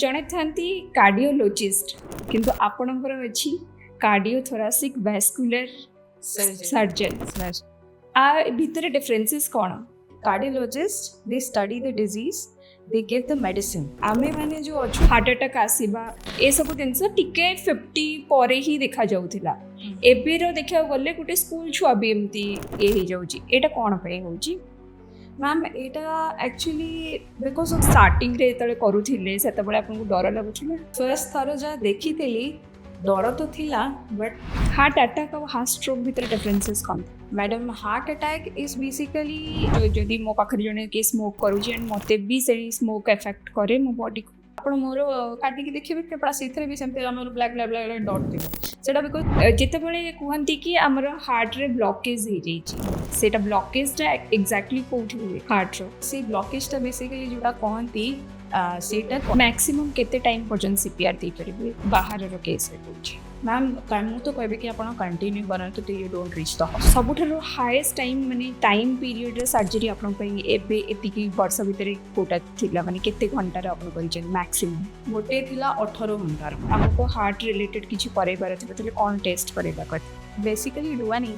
जड़े था कार्डियोलोजिस्ट किंतु आपणकर अच्छी कार्डियोथोरासिक वैस्कुलर सर्जन आ भितर डिफरेंसेस कौन? Cardiologists, they study the disease, they give the medicine. आमे माने जो अच्छु हार्ट अटैक आसीबा ए सब जिनस टिके 50 परे ही देखा जाउथिला एबेर देखा गले गोटे स्कूल छुआ भी एमती ए ही जाउची एटा कोन पे होची? मैम एटा एक्चुअली बिकॉज ऑफ स्टार्टिंग रे तळे करूथिले सेतबळे आपन डर लागुथिला फर्स्ट थरो जा देखिथिली डर तो थिला बट हार्ट अटैक और हार्ट स्ट्रोक भितर differences cone? Madam heart attack is basically जदि मो पाखरे जने के स्मोक करूची एंड मते भी से स्मोक इफेक्ट करे मो बॉडी को आपण मोर काटी के देखिबे केपड़ा सेथरे भी सेमते हमर ब्लैक ब्लैक ब्लैक डॉट थिबो सेटा बिकॉज जितेबळे कहती कि आमर हार्ट रे ब्लॉकेज हो जाइए सेटा ब्लॉकेज टा एक्जाक्टली कोठी हुए हार्ट रो से ब्लॉकेज टा बेसिकली जोटा कहती सेटा मैक्सिमम केते टाइम पर्यंत सीपीआर दे परिबे बाहर रो केस रे होची? मैम मु तो कहबे कि आपण कंटिन्यू करन तो यू डोंट रीच द सबुठारो हाईएस्ट टाइम माने टाइम पीरियड रे सर्जरी आपण पई एबे एतिकी वर्ष भितर कोटा थिला माने केते घंटा रे आपण करिछन मैक्सिमम? गोटे थिला 18 घंटा रो हमको हार्ट रिलेटेड किछि करेबार थिबे तले कोन टेस्ट करेबा कत? Basically do an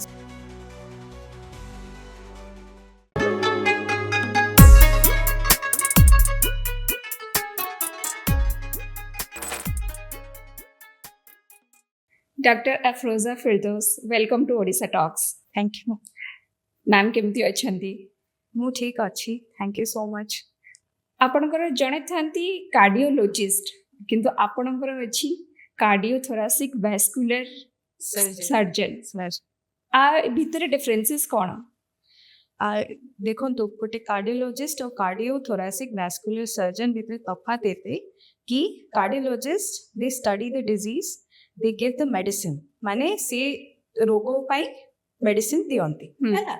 doctor Afroza Firdaus welcome to Odisha talks. Thank you ma'am केमती अछंती? मु ठीक अच्छी थैंक यू सो मच। आपणकर जड़े था कार्डियोलोजिस्ट किंतु आपणकर अच्छी कार्डियोथोरासिक वैस्कुलर सर्जन आ भितर डिफरेंसेस कौन? देखो तो गोटे कार्डियोलॉजिस्ट और कार्डियोथोरासिक वैस्कुलर सर्जन भीतर तफात एते कि cardiologist they study the disease they give the medicine माने से रोगो पाई मेडिसिन दियंती हैला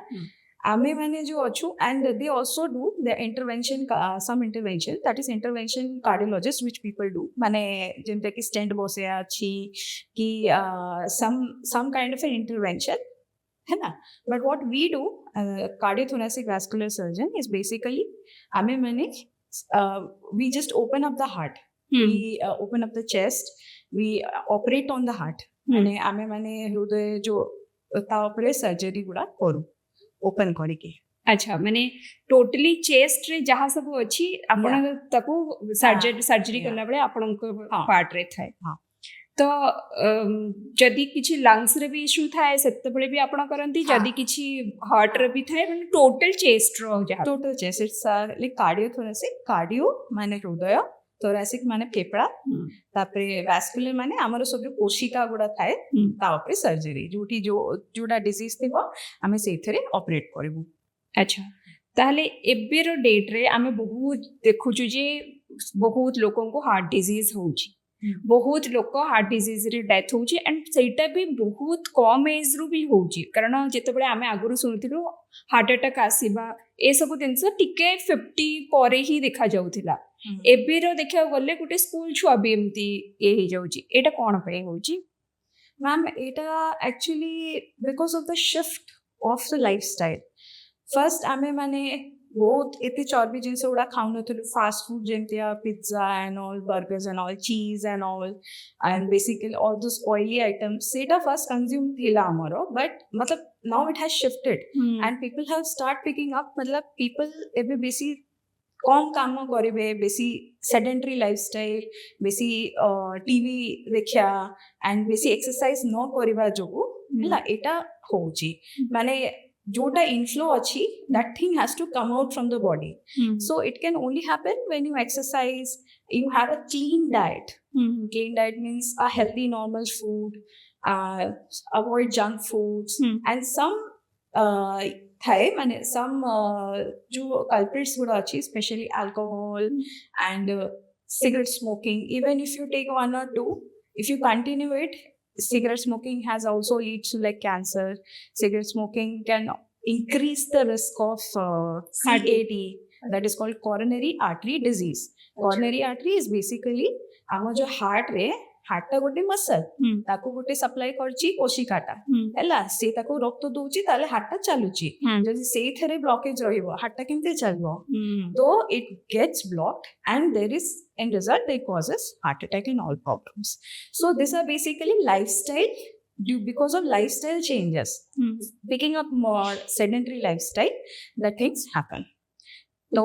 आमे माने जो अछु and they also do the intervention some intervention that is intervention cardiologist which people do माने जेमते कि स्टेंट बसे अछि कि some kind of an intervention है ना but what we do cardiothoracic vascular surgeon is basically आमे माने we just open up the heart we open up the chest we operate on the heart माने आमे माने हृदय जो ता ऊपर सर्जरी गुडा करू ओपन करके। अच्छा माने टोटली चेस्ट रे जहाँ सब अच्छी आपण ताको सर्जरी करला बळे आपण को पार्ट रे थाए तो जदि किछि लंग्स रे भी इशू थाए सेते बळे भी आपण करंती जदि किछि हार्ट रे भी थाए माने टोटल चेस्ट रो जहाँ total chest it's like cardiothoracic cardio माने हृदय थोरासिक माने फेफड़ा तापरे वैस्कुलर माने हमर सब जो कोशिका गुडा थाए ता ऊपर सर्जरी जोटी जो जोडा डिजीज थिबो आमे सेथरे ऑपरेट करबू। अच्छा ताहले एबेर डेट रे आमे बहुत देखुछु जे बहुत लोगों को हार्ट डिजीज होची बहुत लोक हार्ट डिजीज रे डेथ होची एंड सेटा भी बहुत कम एज रु भी होची कारण जेतेबळे आमे आगुरु सुनिथिलु हार्ट अटैक आसीबा ए सब जिनस टिके 50 परे ही देखा जाउथिला एबेर देखा गले गोटे स्कूल छुआ भी एमती ए ही जाउची एटा कोन पे होची? मैम एटा actually because of the shift of the lifestyle first आमे माने बहुत एते चर्बी जिनस उडा खाउ नथलु फास्ट फूड जेमतिया pizza and all burgers and all cheese and basically all those oily items सेटा फर्स्ट कंज्यूम थिला हमरो बट मतलब now it has shifted and people have start picking up मतलब पीपल एबे बेसी कम काम करेंगे बेसी सेडेंटरी लाइफस्टाइल बेसी टीवी देखिया एंड बेसी एक्सरसाइज न करबा जोगु हला एटा होची माने जोटा इनफ्लो अच्छी that thing has to come out from the body so it can only happen when you exercise you have a clean diet clean diet means a healthy normal food avoid junk foods and some थाए माने some जो culprits गुडा अच्छी especially alcohol and cigarette smoking even if you take 1 or 2 if you continue it cigarette smoking has also leads to like cancer. Cigarette smoking can increase the risk of CAD that is called coronary artery disease. Coronary artery is basically our जो heart रे ହାର୍ଟଟା ଗୋଟେ ମସଲ, ତାକୁ ଗୋଟେ supply କରୁଛି କୋଶିକାଟା ହେଲା, ସେ ତାକୁ ରକ୍ତ ଦଉଛି, ତାହେଲେ ହାର୍ଟଟା ଚାଲୁଛି। ଯଦି ସେଇଥିରେ ବ୍ଲକେଜ ରହିବ ହାର୍ଟଟା କେମିତି ଚାଲିବ? So it gets blocked and there is in result it causes heart attack and all problems. So these are basically lifestyle because of lifestyle changes. Picking up more sedentary lifestyle, that things happen. So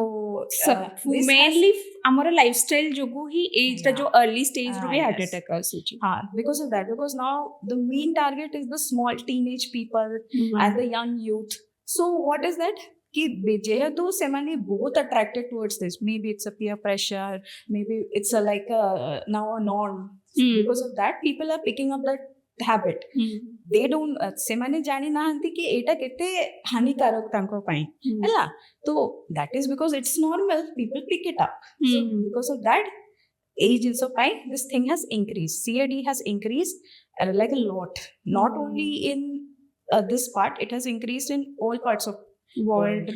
this mainly ଆମର lifestyle ଯୋଗୁ ହିଁ ଏଇଟା ଯୋଉ early stage ରୁ ବି heart yes. Attack ଆସୁଛି। because of that, because now the main target is the small teenage people and the young youth. So what is that? कि जेहेतु ସେମାନେ बहुत attracted towards this, maybe it's a peer pressure, maybe it's a like a now a norm. Because of that people are picking up that habit. they don't ସେମାନେ ଜାଣି ନାହାନ୍ତି କି ଏଇଟା କେତେ ହାନିକାରକ ତାଙ୍କ ପାଇଁ ହେଲା, ତ that is because it's normal, people pick it up. So because of that ଏଇ ଜିନିଷ ପାଇଁ this thing has increased, CAD has increased like a lot, not only in this part, it has increased in all parts of world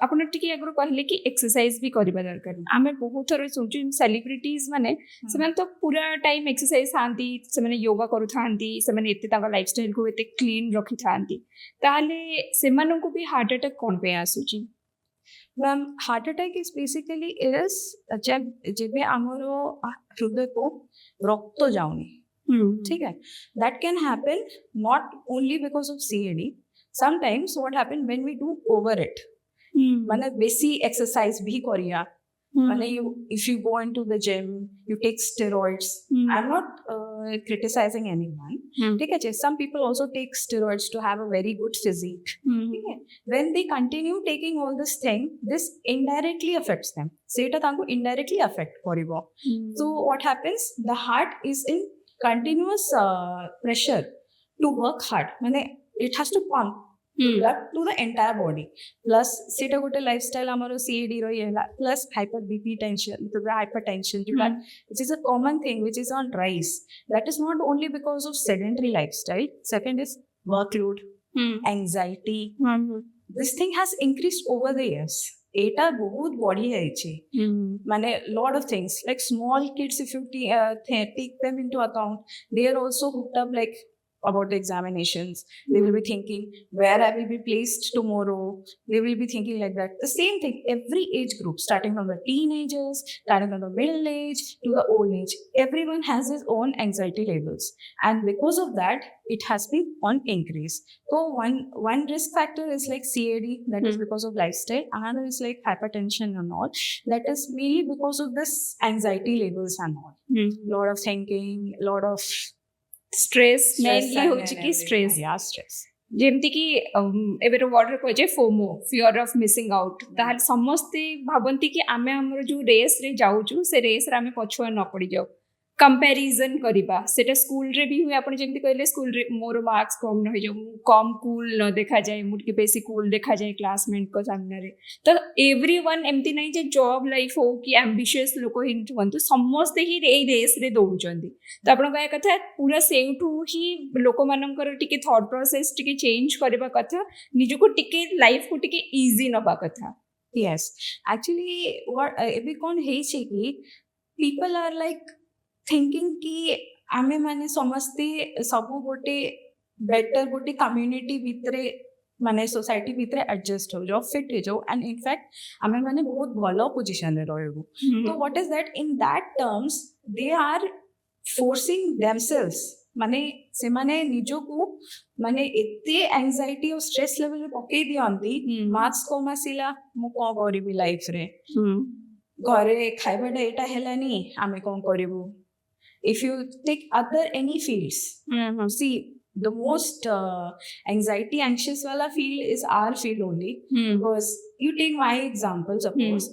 ଆପଣ ଟିକେ ଆଗରୁ କହିଲେ କି exercise ବି କରିବା ଦରକାର। ଆମେ ବହୁତ ଥର ଶୁଣୁଛୁ ସେଲିବ୍ରିଟିଜ ମାନେ ସେମାନେ ତ ପୁରା ଟାଇମ୍ ଏକ୍ସରସାଇଜ ଥାନ୍ତି, ସେମାନେ ୟୋଗା କରୁଥାନ୍ତି, ସେମାନେ ଏତେ ତାଙ୍କ ଲାଇଫଷ୍ଟାଇଲକୁ ଏତେ କ୍ଲିନ୍ ରଖିଥାନ୍ତି, ତାହେଲେ ସେମାନଙ୍କୁ ବି ହାର୍ଟ ଆଟାକ୍ କ'ଣ ପାଇଁ ଆସୁଛି? Ma'am heart attack is basically is ଯେବେ ଆମର ହୃଦୟକୁ ରକ୍ତ ଯାଉନି, ठीक है, that can happen not only because of CAD. Sometimes what happen when we do over it, माने बेसी exercise भी करिया, माने if you go into the gym, you take steroids. I'm not criticizing anyone, ठीक है, some people also take steroids to have a very good physique. ठीक है, when they continue taking all this thing, this indirectly affects them, सेटा तांको indirectly affect करिवो. So what happens, the heart is in continuous pressure to work hard, माने it has to pump blood to the entire body. Plus सेटा गोटे lifestyle हमारो CAD रही है, plus hypertension, which is a common thing which is on rise. That is not only because of sedentary lifestyle. Second is workload, anxiety. This thing has increased over the years. এটা বহুত বড়ি যাইছে, মানে lot of things like small kids, if you take them into account, they are also hooked up like about the examinations. They will be thinking where I will be placed tomorrow. They will be thinking like that. The same thing, every age group, starting from the teenagers, starting from the middle age to the old age, everyone has his own anxiety levels, and because of that it has been on increase. So one risk factor is like CAD, that is because of lifestyle. Another is like hypertension and all, that is mainly because of this anxiety levels and all. Lot of thinking, lot of stress mainly होची कि stress, stress. ଯେମିତି କି ଏବେ ୱାର୍ଡରେ କୁହାଯାଏ FOMO, fear of missing out। ତାହେଲେ ସମସ୍ତେ ଭାବନ୍ତି କି ଆମେ ଆମର ଯୋଉ ରେସ୍ରେ ଯାଉଛୁ ସେ ରେସ୍ରେ ଆମେ ପଛୁଆ ନ ପଡ଼ିଯାଉ, कंपैरिजन करिबा सेटा स्कूल रे भी हुए। आपण जेमती कहले स्कूल रे मोर मार्क्स कम न हो जाऊ, कम कूल न देखा जाए, मुटकी बेसी कूल देखा जाए क्लासमेट को सामने रे। तो एवरीवन एमती नहीं जे जॉब लाइफ हो कि एम्बिशियस लोक ही हुंतु, समस्त ही ए रेस रे दौड़ुचंदी। तो आपण कहया कथा पूरा सेउठू ही लोक मानकर टिके थॉट प्रोसेस टिके चेंज करबा कथा, निजको टिके लाइफ को टिके इजी नबा कथा। यस, एक्चुअली व्हाट एबी कोन हेई छै कि पीपल आर लाइक थिंकिंग कि आमे माने समस्ते सबु गोटे बेटर गोटे कम्युनिटी भितरे माने सोसाइटी भितरे एडजस्ट हो जाओ, फिट हो जाओ, एंड इनफैक्ट आमे माने बहुत भलो पोजीशन रे रहबो। तो what is that, in that terms they are forcing themselves, माने से माने निजो को माने एते एंजाइटी और स्ट्रेस लेवल पकई दियंती, मार्क्स कम आसिला मु को करबी लाइफ रे, घरे खाइबाटा एटा हेलानी आमे कोन करबो। If you take other any fields, see the most anxiety anxious wala field is our field only, because you take my example, suppose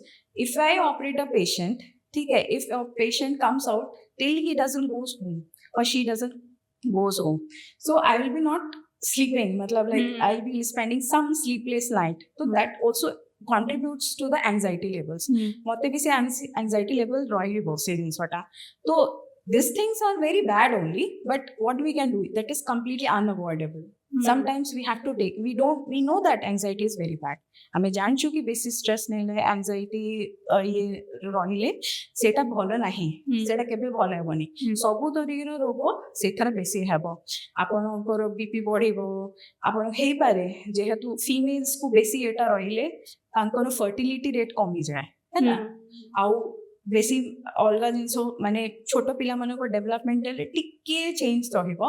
if I operate a patient, ठीक है, if a patient comes out till he doesn't goes home or she doesn't goes home, so I will be not sleeping, matlab like I'll be spending some sleepless night, so that also contributes to the anxiety levels। मते भी से anxiety level रही हो से दिन सोटा। तो these things are very bad only, but what we can do, that is completely unavoidable। sometimes we have to take, we know that anxiety is very bad. ଆମେ ଜାଣିଛୁ କି ବେଶୀ ଷ୍ଟ୍ରେସ୍ ନେଲେ anxiety ଇଏ ରହିଲେ ସେଇଟା ଭଲ ନାହିଁ, ସେଇଟା କେବେ ଭଲ ହେବନି। ସବୁ ତରିକାର ରୋଗ ସେଇଥିରେ ବେଶୀ ହେବ। ଆପଣଙ୍କର ବିପି ବଢିବ, ଆପଣ ହେଇପାରେ ଯେହେତୁ ଫିମେଲ୍ସକୁ ବେଶୀ ଏଇଟା ରହିଲେ ତାଙ୍କର ଫର୍ଟିଲିଟି ରେଟ୍ କମିଯାଏ ହେଲା। ଆଉ ବେଶୀ ଅଲଗା ଜିନିଷ ମାନେ ଛୋଟ ପିଲାମାନଙ୍କ ଡେଭଲପମେଣ୍ଟାଲ ଟିକେ ଚେଞ୍ଜ ରହିବ,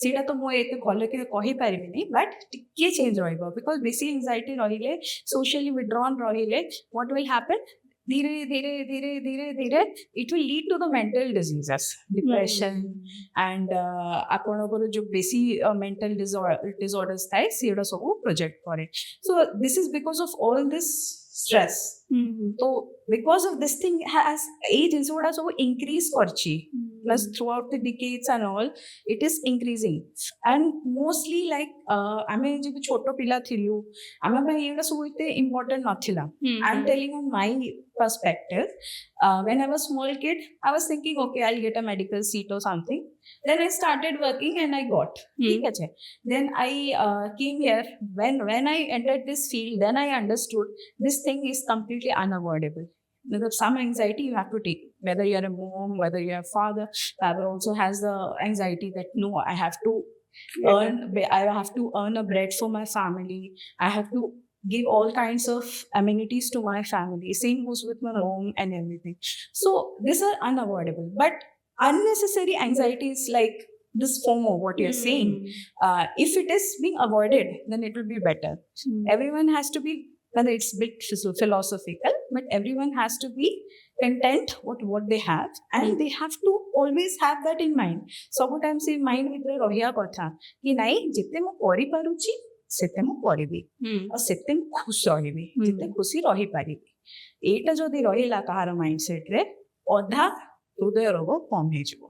ସେଇଟା ତ ମୁଁ ଏତେ ଭଲକି କହିପାରିବିନି, ବଟ୍ ଟିକେ ଚେଞ୍ଜ ରହିବ। ବିକଜ ବେଶୀ ଏନ୍ଜାଇଟି ରହିଲେ, socially withdrawn ରହିଲେ, what will happen, ଧୀରେ ଧୀରେ ଧୀରେ ଧୀରେ ଧୀରେ it will lead to the mental diseases, depression and ଆପଣଙ୍କର ଯୋଉ ବେଶୀ mental disorders ଥାଏ ସେଗୁଡ଼ା ସବୁ ପ୍ରୋଜେକ୍ଟ କରେ। So this is because of all this stress. So because of this thing has ଏଇ ଜିନିଷ ଗୁଡ଼ା ସବୁ increase କରିଛି, plus throughout the decades and all it is increasing and mostly like ଆମେ ଯେବେ ଛୋଟ ପିଲା ଥିଲୁ ଆମ ପାଇଁ ଏଗୁଡ଼ା ସବୁ ଏତେ important ନଥିଲା। I'm telling on my perspective, when I was small kid I was thinking okay I'll get a medical seat or something, then I started working and I got ठीक है। then I came here, when I entered this field then I understood this thing is completely unavoidable. Some anxiety you have to take, whether you're a mom, whether you're a father. Father also has the anxiety that no, I have to earn a bread for my family. I have to give all kinds of amenities to my family. Same goes with my mom and everything. So these are unavoidable, but unnecessary anxiety is like this FOMO, what you're saying. If it is being avoided, then it will be better. Everyone has to be, whether it's a bit philosophical, but everyone has to be content with what they have, and they have to always have that in mind. Sometimes in mind ଭିତରେ ରହିବା କଥା କି ନାଇଁ ଯେତେ ମୁଁ କରିପାରୁଛି ସେତେ ମୁଁ କରିବି ଆଉ ସେତେ ମୁଁ ଖୁସି ରହିବି, ଯେତେ ଖୁସି ରହିପାରିବି। ଏଇଟା ଯଦି ରହିଲା କାହାର ମାଇଣ୍ଡସେଟରେ ଅଧା ହୃଦୟ ରୋଗ କମ ହେଇଯିବ।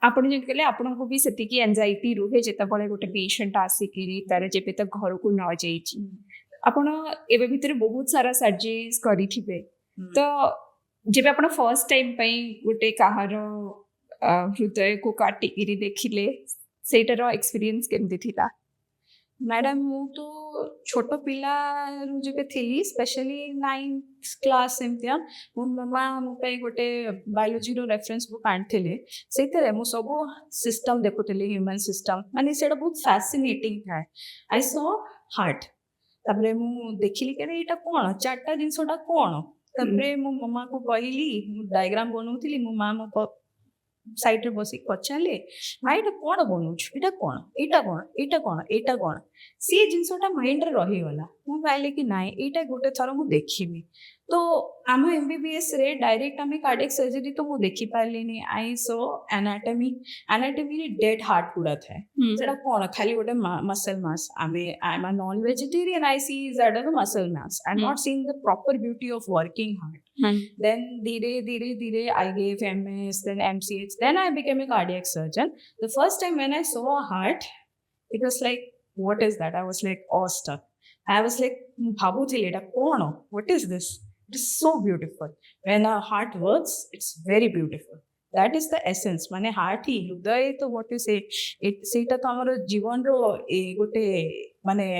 ଆପଣ ଯେମିତି କହିଲେ ଆପଣଙ୍କୁ ବି ସେତିକି ଏନ୍ଜାଇଟି ରୁହେ ଯେତେବେଳେ ଗୋଟେ ପେସେଣ୍ଟ ଆସିକିରି ତାର ଯେବେ ତ ଘରକୁ ନ ଯାଇଛି। ଆପଣ ଏବେ ଭିତରେ ବହୁତ ସାରା ସର୍ଜରୀଜ କରିଥିବେ, ତ ଯେବେ ଆପଣ ଫର୍ଷ୍ଟ ଟାଇମ୍ ପାଇଁ ଗୋଟେ କାହାର ହୃଦୟକୁ କାଟିକିରି ଦେଖିଲେ ସେଇଟାର ଏକ୍ସପିରିଏନ୍ସ କେମିତି ଥିଲା? ମ୍ୟାଡ଼ାମ୍ ମୁଁ ତ ଛୋଟ ପିଲାରୁ ଯେବେ ଥିଲି, ସ୍ପେଶାଲି 9th କ୍ଲାସ୍ ଏମିତିଆ, ମୋ ମାମା ମୋ ପାଇଁ ଗୋଟେ ବାୟୋଲୋଜିର ରେଫରେନ୍ସ ବୁକ୍ ଆଣିଥିଲେ। ସେଇଥିରେ ମୁଁ ସବୁ ସିଷ୍ଟମ୍ ଦେଖୁଥିଲି, ହ୍ୟୁମାନ୍ ସିଷ୍ଟମ୍, ମାନେ ସେଇଟା ବହୁତ ଫ୍ୟାସିନେଟିଂ ଥାଏ। ଆଇ ସ ହାର୍ଟ, ତାପରେ ମୁଁ ଦେଖିଲି କି ଏଇଟା କ'ଣ, ଚାରିଟା ଜିନିଷଟା କ'ଣ। ତାପରେ ମୋ ମାମାକୁ କହିଲି, ମୁଁ ଡାଇଗ୍ରାମ ବନଉଥିଲି, ମୋ ମା ମୋ ସାଇଡ୍ରେ ବସିକି ପଚାରିଲେ ମା ଏଇଟା କ'ଣ ବନଉଛୁ, ଏଇଟା କ'ଣ, ଏଇଟା କ'ଣ, ଏଇଟା କ'ଣ, ଏଇଟା କ'ଣ। ସିଏ ଜିନିଷଟା ମାଇଣ୍ଡରେ ରହିଗଲା। ମୁଁ କହିଲି କି ନାଇଁ ଏଇଟା ଗୋଟେ ଥର ମୁଁ ଦେଖିବି। ତ ଆମ MBBSରେ ଡାଇରେକ୍ଟ ଆମେ କାର୍ଡିଆକ୍ ସର୍ଜରୀ ତ ମୁଁ ଦେଖିପାରିଲିନି। ଆଇ ସ ଆନାଟମିରେ ଡେଡ୍ ହାର୍ଟ ଗୁଡ଼ା ଥାଏ। ସେଟା କ'ଣ, ଖାଲି ଗୋଟେ muscle mass. I am a non vegetarian, I see that as a muscle mass. I am not seeing the proper beauty of working heart. Then dhire I gave MS, then MCH, then I became a cardiac surgeon. The first time when I saw a heart, it was like, what is that? I was like awestruck. I was like, bhabuthili eta kono, what is this? It is so beautiful. When a heart works, it's very beautiful. That is the essence. Mane heart hi hruday to what you say, seita to amar jivan ro gote mane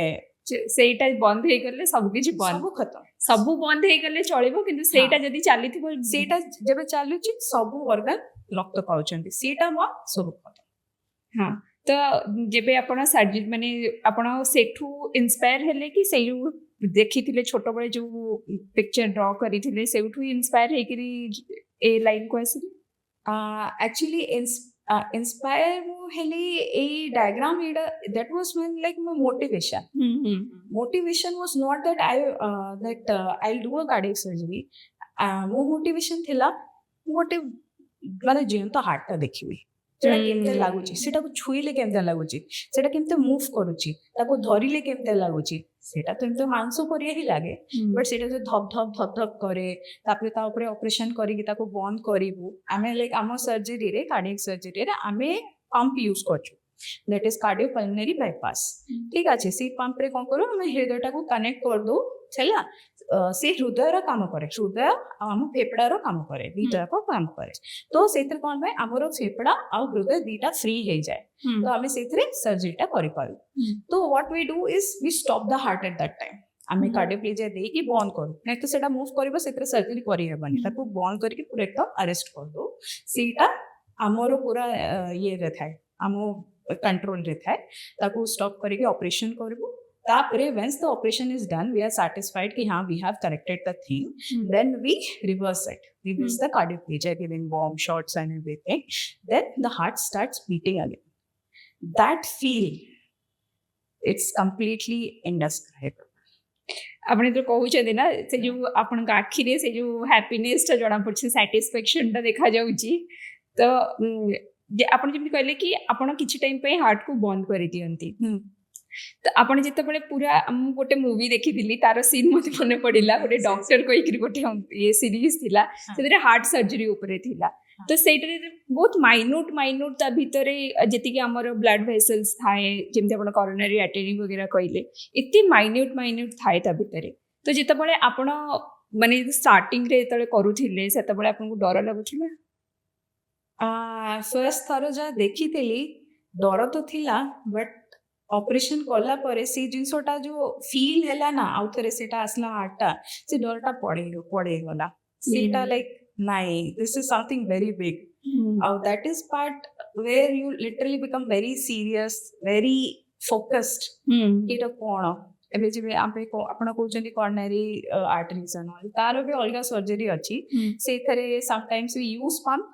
ସେଇଟା ବନ୍ଦ ହେଇଗଲେ ସବୁକିଛି ବନ୍ଦ, ସବୁ ଖତମ। ସବୁ ବନ୍ଦ ହେଇଗଲେ ଚଳିବ, କିନ୍ତୁ ସେଇଟା ଯଦି ଚାଲିଥିବ, ସେଇଟା ଯେବେ ଚାଲୁଛି ସବୁ ଅର୍ଗାନ ରକ୍ତ ପାଉଛନ୍ତି, ସେଇଟା ମୋ ସବୁ ଖତମ। ହଁ, ତ ଯେବେ ଆପଣ ସର୍ଜରୀ ମାନେ ଆପଣ ସେଠୁ ଇନ୍ସପାୟାର ହେଲେ କି ସେଇ ଦେଖିଥିଲେ ଛୋଟବେଳେ ଯୋଉ ପିକ୍ଚର ଡ୍ର କରିଥିଲେ ସେଇଠୁ ଇନ୍ସପାୟାର ହେଇକିରି ଏ ଲାଇନକୁ ଆସିଲେ? actually inspire ମୁଁ ହେଲି ଏଇ ଡାଇଗ୍ରାମ, ଏଇଟା that was when like my motivation was not that I'll do a cardiac surgery. ମୋ motivation ଥିଲା ମୁଁ ଗୋଟେ ମାନେ ଜିଅନ୍ତା ହାର୍ଟଟା ଦେଖିବି, ସେଟା କେମିତି ଲାଗୁଛି, ସେଟାକୁ ଛୁଇଁଲେ କେମିତି ଲାଗୁଛି, ସେଟା କେମିତି ମୁଭ୍ କରୁଛି, ତାକୁ ଧରିଲେ କେମିତି ଲାଗୁଛି। ସେଟା ତ ଏମିତି ମାଂସ ପରିଆ ହିଁ ଲାଗେ, ବଟ୍ ସେଟା ଯଦି ଧପ୍ ଧପ୍ କରେ, ତାପରେ ତା ଉପରେ ଅପରେସନ କରିକି ତାକୁ ବନ୍ଦ କରିବୁ। ଆମେ ଲାଇକ୍ ଆମ ସର୍ଜରୀରେ, କାର୍ଡିଆକ୍ ସର୍ଜରୀରେ ଆମେ ପମ୍ପ ୟୁଜ୍ କରୁଛୁ, ଦ୍ୟାଟ୍ ଇଜ୍ କାର୍ଡିଓପଲ୍ମୋନାରୀ ବାଇପାସ୍। ଠିକ୍ ଅଛି, ସେଇ ପମ୍ପରେ କ'ଣ କରୁ, ଆମେ ହୃଦୟଟାକୁ କନେକ୍ଟ କରିଦେଉ ହେଲା। से हृदयर काम करे हृदय आम फेफड़ार काम करे दुईटा काम करे तो से कौन भाई आमर फेफड़ा आ हृदय दुईटा फ्री हो जाए तो आम से सर्जरीटा करूँ तो what we do is we stop the heart at that time आम कार्डियोप्लेजिया देकी बंद करूँ नहीं तो सेटा मूव कर सर्जरी करहबनी ताको बंद करके पूरा एकदम अरेस्ट कर दो सेटा आमर पूरा ये थाए आम कंट्रोल रे थाए ताको स्टॉप करके ऑपरेशन करूँ तापरे once the operation is done we are satisfied कि हाँ we have corrected the thing then we reverse the cardioplegia giving warm shots and everything then the heart starts beating again that feel it's completely indescribable ଆପଣ ତ କହୁଛନ୍ତି ନା ସେ ଯୋଉ ଆପଣଙ୍କ ଆଖିରେ ସେ ଯୋଉ ହ୍ୟାପିନେସ୍ ଟା ଜଣା ପଡୁଛି ସାଟିସ୍ଫାକ୍ସନ ଟା ଦେଖା ଯାଉଛି ତ ଆପଣ ଯେମିତି କହିଲେ କି ଆପଣ କିଛି ଟାଇମ ପାଇଁ ହାର୍ଟ କୁ ବନ୍ଦ କରିଦିଅନ୍ତି ତ ଆପଣ ଯେତେବେଳେ ପୁରା ମୁଁ ଗୋଟେ ମୁଭି ଦେଖିଥିଲି ତାର ସିନ୍ ମୋତେ ମନେ ପଡ଼ିଲା ଗୋଟେ ଡକ୍ଟର କହିକିରି ଗୋଟେ ଇଏ ସିରିଜ ଥିଲା ସେଥିରେ ହାର୍ଟ ସର୍ଜରୀ ଉପରେ ଥିଲା ତ ସେଇଟାରେ ବହୁତ ମାଇନ୍ୟୁଟ୍ ତା ଭିତରେ ଯେତିକି ଆମର ବ୍ଲଡ୍ ଭେସଲ୍ସ ଥାଏ ଯେମିତି ଆପଣ କରୋନାରୀ ଆର୍ଟେରୀ ବଗେରା କହିଲେ ଏତେ ମାଇନ୍ୟୁଟ୍ ଥାଏ ତା ଭିତରେ ତ ଯେତେବେଳେ ଆପଣ ମାନେ ଷ୍ଟାର୍ଟିଂରେ ଯେତେବେଳେ କରୁଥିଲେ ସେତେବେଳେ ଆପଣଙ୍କୁ ଡର ଲାଗୁଥିଲା ଫାର୍ଷ୍ଟ ଥର ଯାହା ଦେଖିଥିଲି ଡର ତ ଥିଲା ବଟ୍ ऑपरेशन कला परे से जिनसटा जो फील हैला ना आउ थरे सेटा आसला हार्टा से डरटा पड़े गला सेटा लाइक नाइ this is something very big आउ that is part where you literally become very serious very focused एटा कोन एबे जे आपे को आपण कहउछन कॉर्नरी आर्टरीज न तारो भी अलगा सर्जरी अछि से थरे sometimes we use pump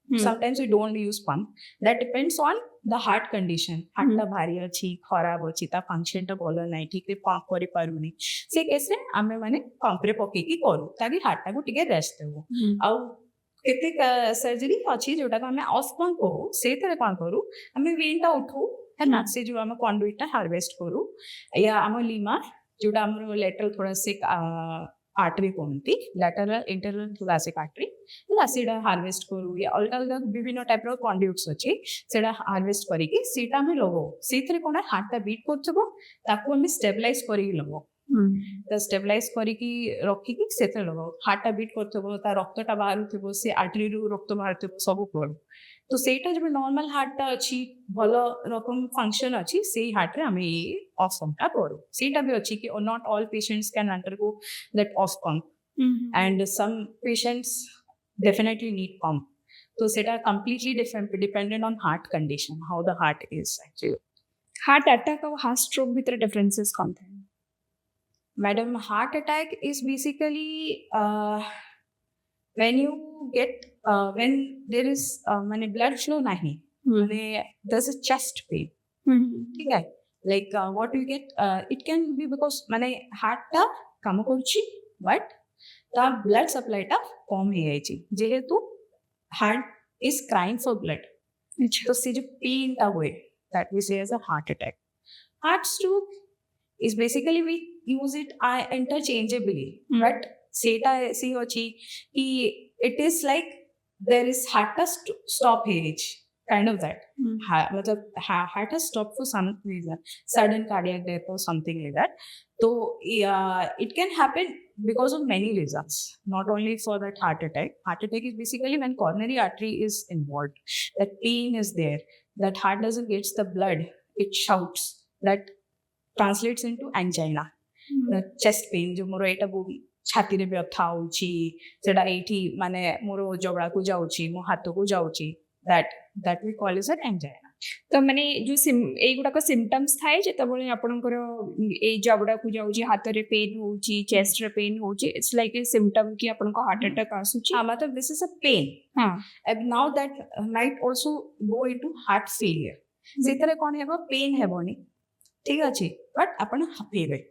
sometimes we don't use pump that depends on the heart condition heart ta bhari achi kharab achi ta function ta bolo nai ठीक रे pump करि पारुनी से केसे आमे माने pump रे पके की करू ताकि heart टा को टिके रेस्ट देबो आ केते सर्जरी अछि जोटा को आमे ऑफ पंप को से तरे कोन करू आमे वेन टा उठू है ना से जो आमे कंडुइट टा हार्वेस्ट करू या आमे लीमा जोटा हमरो लेटरल थोड़ा से आर्टरी कहती लैटरल इंटरनल थोरासिक आर्टरी है सीटा हार्वेस्ट करू या अलग अलग विभिन्न टाइप कंड्यूट्स अच्छी से हार्वेस्ट करके सीटा आम लगो से कौन हार्टा बीट कर स्टेबलाइज कर लगो तो स्टेबलाइज करके रखिकी से लगो हार्टा बीट कर रक्तटा बाहर से आर्टरी रक्त बाहर सब करू तो सेटा जब नॉर्मल हार्टा अच्छी भल रकम फंक्शन अच्छी से हार्ट रे आमे ऑफ पंपटा करू सेटा भी अच्छी कि not all patients can undergo that off pump and some patients definitely need pump तो सेटा completely dependent on heart condition how the heart is actually heart attack और हार्ट स्ट्रोक भीतर डिफरेंसेस कौन थे madam heart attack is basically when you get when there is माने blood flow नहीं माने there's a chest pain ठीक है like what you get it can be because माने heart टा काम करछि but ता blood supply टा कम हे जाइछि जेहेतु heart is crying for blood तो से जो pain टा होए that we say as a heart attack heart stroke is basically we use it interchangeably but सेटा ऐसी होची कि it is like there is heart stop age kind of that मतलब heart has stopped for some reason sudden cardiac death or something like that so it can happen because of many reasons not only for that heart attack is basically when coronary artery is involved that pain is there that heart doesn't get the blood it shouts that translates into angina the chest pain जो मोर एटा छाती रे व्यथा होची सेटा एठी माने मोर जबड़ा को जाउची मो हाथ को जाउची that we call is an angina तो माने जो एई गुडा को सिम्पटम्स थाए जेतबळे आपनकर एई जबड़ा को जाउची हाथ रे पेन होची चेस्ट रे पेन होची इट्स लाइक ए सिम्पटम कि आपन को हार्ट अटैक आसुची मतलब दिस इज अ पेन हां and now that might also go into heart failure सेतरे कोन हेबो पेन हेबोनी ठीक अछि बट आपन हाफेबे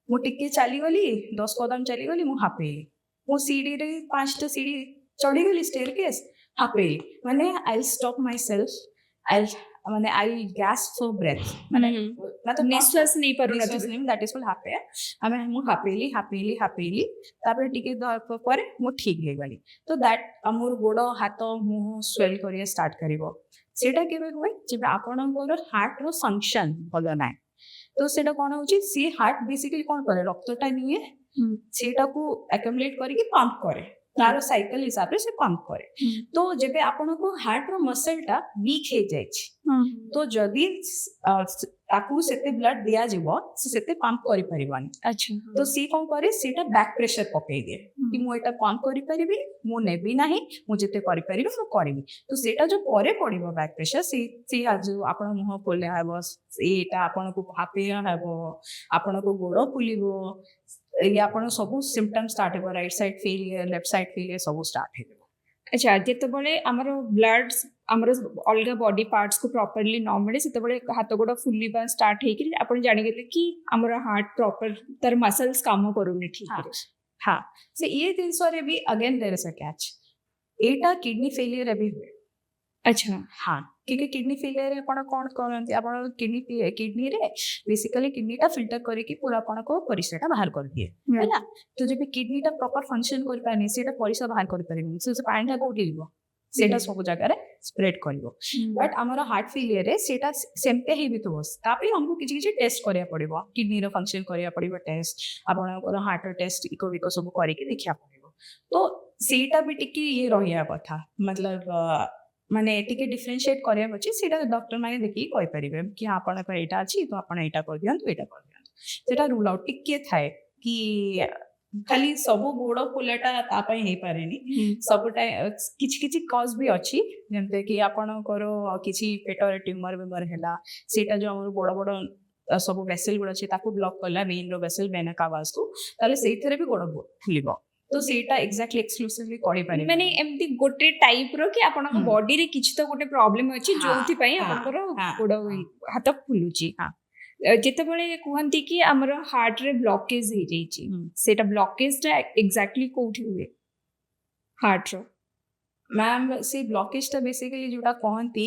मु टिके चली गली 10 कदम चली गली मु हाफेली मु सीढ़ी रे 5टा सीढ़ी चढ़ी गली स्टेयरकेस हाफेली माने I stop my self I माने आई गैस्प फॉर ब्रेथ माने मतलब निश्वास नहीं परुना दैट इज कॉल्ड हाफे आमे मु हाफेली तापर टिके परे मु ठीक हे गली तो दैट अमर गोड़ हाथ मुंह स्वेल करिया स्टार्ट करिवो सेटा केबे होय जे आपनकर हार्ट रो फंक्शन भलो नाय तो सेटा कोन होची सी हार्ट बेसिकली कोन करे रक्तटा निये ସେଇଟାକୁ ଆକ୍ୟୁମୁଲେଟ୍ କରିକି ପମ୍ପ କରେ ତାର ସାଇକେଲ ହିସାବରେ ସେ ପମ୍ପ କରେ ତ ଯେବେ ଆପଣଙ୍କୁ ହାର୍ଟର ମସଲଟା ୱିକ୍ ହେଇଯାଇଛି ତ ଯଦି ତାକୁ ସେତେ ବ୍ଲଡ୍ ଦିଆଯିବ ସେ ସେତେ ପମ୍ପ କରିପାରିବନି ଆଚ୍ଛା ତ ସିଏ କ'ଣ କରେ ସେଇଟା ବ୍ୟାକ୍ ପ୍ରେସର ପକେଇ ଦିଏ କି ମୁଁ ଏଇଟା ପମ୍ପ କରିପାରିବି ମୁଁ ନେବି ନାହିଁ ମୁଁ ଯେତେ କରିପାରିବି ମୁଁ କରିବି ତ ସେଇଟା ଯୋଉ ପରେ ପଡ଼ିବ ବ୍ୟାକ୍ ପ୍ରେସର ସେ ଯୋଉ ଆପଣ ମୁହଁ ଫୁଲା ହେବ ସେଇଟା ଆପଣଙ୍କୁ ହାପିଆ ହେବ ଆପଣଙ୍କୁ ଗୋଡ଼ ଫୁଲିବ ଆପଣ ସବୁ ସିମ୍ପଟମ୍ ଷ୍ଟାର୍ଟ ହେବ right side failure left side failure ସବୁ ଷ୍ଟାର୍ଟ ହେଇଯିବ ଆଚ୍ଛା ଯେତେବେଳେ ଆମର ବ୍ଲଡ୍ ଆମର ଅଲଗା ବଡି ପାର୍ଟସ୍ को ପ୍ରପରଲି ନ ମିଳେ ସେତେବେଳେ ହାତ ଗୋଡ଼ ଫୁଲିବା ଷ୍ଟାର୍ଟ ହେଇକି ଆପଣ ଜାଣିଗଲେ କି ଆମର ହାର୍ଟ ପ୍ରପର ତାର ମସଲ୍ସ କାମ କରୁନି ଠିକରେ हाँ से ये ଜିନିଷରେ ବି again there is a catch एटा किडनी फेलियर भी हुए अच्छा हाँ क्योंकि किडनी फेलियर ଆପଣ କ'ଣ କରନ୍ତି ଆପଣ କିଡନୀରେ ବେସିକାଲି କିଡନୀଟା ଫିଲ୍ଟର କରିକି ପୁରା ଆପଣଙ୍କ ପରିସ୍ରାଟା ବାହାର କରିଦିଏ ହେଲା ତ ଯେବେ କିଡନୀଟା ପ୍ରପର ଫଙ୍କସନ କରିପାରେନି ସେଇଟା ପରିସ୍ରା ବାହାର କରିପାରିବନି ସେ ପାଣିଟା କୋଉଠି ଯିବ ସେଇଟା ସବୁ ଜାଗାରେ ସ୍ପ୍ରେଡ୍ କରିବ ବଟ୍ ଆମର ହାର୍ଟ ଫେଲିୟରରେ ସେଇଟା ସେମିତି ହେଇଥିବ ତାପରେ ଆମକୁ କିଛି କିଛି ଟେଷ୍ଟ କରିବାକୁ ପଡ଼ିବ କିଡନୀର ଫଙ୍କସନ କରିବାକୁ ପଡ଼ିବ ଟେଷ୍ଟ ଆପଣଙ୍କର ହାର୍ଟର ଟେଷ୍ଟ ଇକୋ ବିକୋ ସବୁ କରିକି ଦେଖିବାକୁ ପଡ଼ିବ ତ ସେଇଟା ବି ଟିକେ ଇଏ ରହିବା କଥା ମତଲବ ମାନେ ଟିକେ ଡିଫରେନ୍ସିଏଟ୍ କରିବାକୁ ଅଛି ସେଇଟା ଡକ୍ଟର ମାନେ ଦେଖିକି କହିପାରିବେ କି ଆପଣଙ୍କର ଏଇଟା ଅଛି ତ ଆପଣ ଏଇଟା କରିଦିଅନ୍ତୁ ଏଇଟା କରିଦିଅନ୍ତୁ ସେଇଟା ରୁଲ୍ ଆଉଟ୍ ଟିକେ ଥାଏ କି ଖାଲି ସବୁ ଗୋଡ଼ ଫୁଲାଟା ତା ପାଇଁ ହେଇପାରେନି ସବୁଟା କିଛି କିଛି କଜ୍ ବି ଅଛି ଯେମିତିକି ଆପଣଙ୍କର କିଛି ପେଟରେ ଟ୍ୟୁମର ବେମର ହେଲା ସେଇଟା ଯେଉଁ ଆମର ବଡ଼ ବଡ଼ ସବୁ ଭେସେଲ୍ ଗୁଡ଼ା ଅଛି ତାକୁ ବ୍ଲକ୍ କଲା ଭେନ୍ର ଭେସେଲ୍ ଭେନା କାଭାସକୁ ତାହେଲେ ସେଇଥିରେ ବି ଗୋଡ଼ ଫୁଲିବ ତ ସେଇଟା ଏକ୍ଜାକ୍ଟଲି ଏକ୍ସକ୍ଲୁସିଭଲି କହିପାରିବି ମାନେ ଏମିତି ଗୋଟେ ଟାଇପର କି ଆପଣଙ୍କ ବଡିରେ କିଛି ତ ଗୋଟେ ପ୍ରୋବ୍ଲେମ ଅଛି ଯୋଉଥିପାଇଁ ଆପଣଙ୍କର ଗୋଡ଼ ହାତ ଫୁଲୁଛି ଯେତେବେଳେ କୁହନ୍ତି କି ଆମର ହାର୍ଟରେ ବ୍ଲକେଜ ହେଇଯାଇଛି ସେଇଟା ବ୍ଲକେଜଟା ଏକ୍ଜାକ୍ଟଲି କୋଉଠି ହୁଏ ହାର୍ଟର ମ୍ୟାମ୍ ସେ ବ୍ଲକେଜଟା ବେସିକାଲି ଯୋଉଟା କହନ୍ତି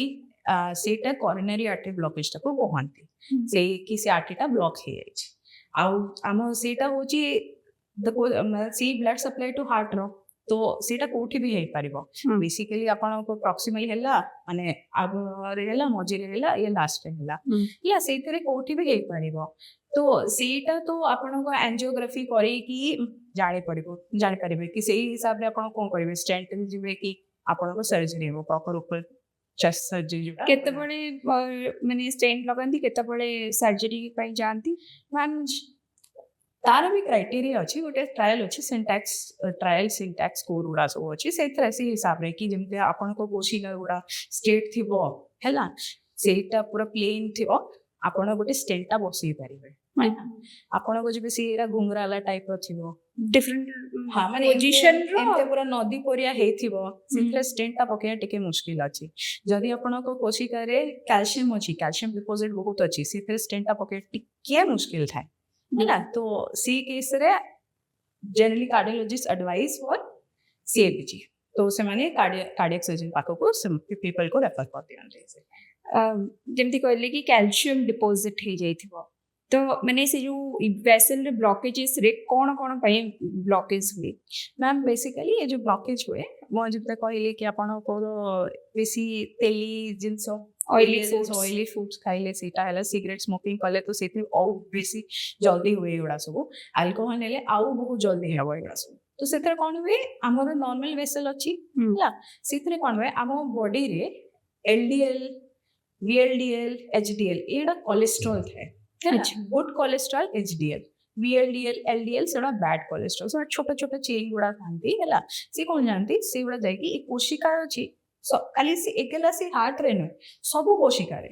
ସେଇଟା କରୋନାରୀ ଆର୍ଟେରୀ ବ୍ଲକେଜଟାକୁ କହନ୍ତି ସେଇ କି ସେ ଆର୍ଟେରୀଟା ବ୍ଲକ୍ ହେଇଯାଇଛି ଆଉ ଆମ ସେଇଟା ହେଉଛି ସେଇ ବ୍ଲଡ୍ ସପ୍ଲାଏ ଟୁ ହାର୍ଟର ତ ସେଇଟା କୋଉଠି ବି ହେଇପାରିବ ବେସିକାଲି ଆପଣଙ୍କ ପ୍ରକ୍ସିମାଲି ହେଲା ମାନେ ଆଗରେ ହେଲା ମଝିରେ ହେଲା ଇଏ ଲାଷ୍ଟରେ ହେଲା ହେଲା ସେଇଥିରେ କୋଉଠି ବି ହେଇପାରିବ ତ ସେଇଟା ତ ଆପଣଙ୍କ ଆଞ୍ଜିଓଗ୍ରାଫି କରେଇକି ଜାଣିପାରିବେ କି ସେଇ ହିସାବରେ ଆପଣ କ'ଣ କରିବେ ଷ୍ଟେଣ୍ଟ ଯିବେ କି ଆପଣଙ୍କ ସର୍ଜରୀ ହେବ ପ୍ରପର ଉପରେ ଚେଷ୍ଟ ସର୍ଜରୀ କେତେବେଳେ ମାନେ ଷ୍ଟେଣ୍ଟ ଲଗାନ୍ତି କେତେବେଳେ ସର୍ଜରୀ ପାଇଁ ଯାଆନ୍ତି ମ୍ୟାମ୍ तार भी क्राइटेरिया अच्छी गोटे ट्रायल अच्छी सिंटैक्स ट्रायल सिंटैक्स स्कोर गुड़ा सब अच्छी से हिसाब रे कि जमते आपन को कोशिका गुड़ा स्ट्रेट थिबो हैला सेटा पूरा प्लेन थिबो आपन गोटे स्टेंटा बसई परिबे आपन को जबे सीरा घुंगराला टाइप रो थिबो डिफरेंट हां माने पोजीशन रो एते पूरा नदी परिया हे थिबो सेटा स्टेंटा पके टिके मुश्किल अछि जदी आपन को कोशिका रे कैल्शियम अछि कैल्शियम डिपॉजिट बहुत अछि से स्टेंटा पके टिके मुश्किल थाए है तो सी केस रे generally cardiologist advice for CABG तो से माने कार्डियक सर्जन पाखो को पीपल को रेफर कर दियंते जेमती कहले कि कैल्शियम डिपॉजिट हे जाइथिबो तो माने से जो वेसल रे ब्लॉकेजेस रे कोन कोन पई ब्लॉकेज हुए मैम बेसिकली ये जो ब्लॉकेज हुए वो जब कहले कि आपण को बेसी तेली जिंसो ऑयली फूड्स खाइले सीटा है सिगरेट स्मोकिंग कले तो से बेसी जल्दी हुए एगुड़ा सब अल्कोहल नेले आउ बहुत जल्दी हे एगुड़ा सब तो से कौन हुए आमर नॉर्मल वेसल अच्छी से कौन हुए आम बॉडी रे एलडीएल वीएलडीएल एचडीएल ये कोलेस्ट्रॉल थाए good cholesterol HDL VLDL LDL से बैड कोलेस्ट्रॉल से छोट छोट चेन गुड़ा खाती है सी कौन जानती से गुड़ा जाकि कोशिका अच्छी खाली से एकला से हार्ट रे नुहे सब कोशिका रे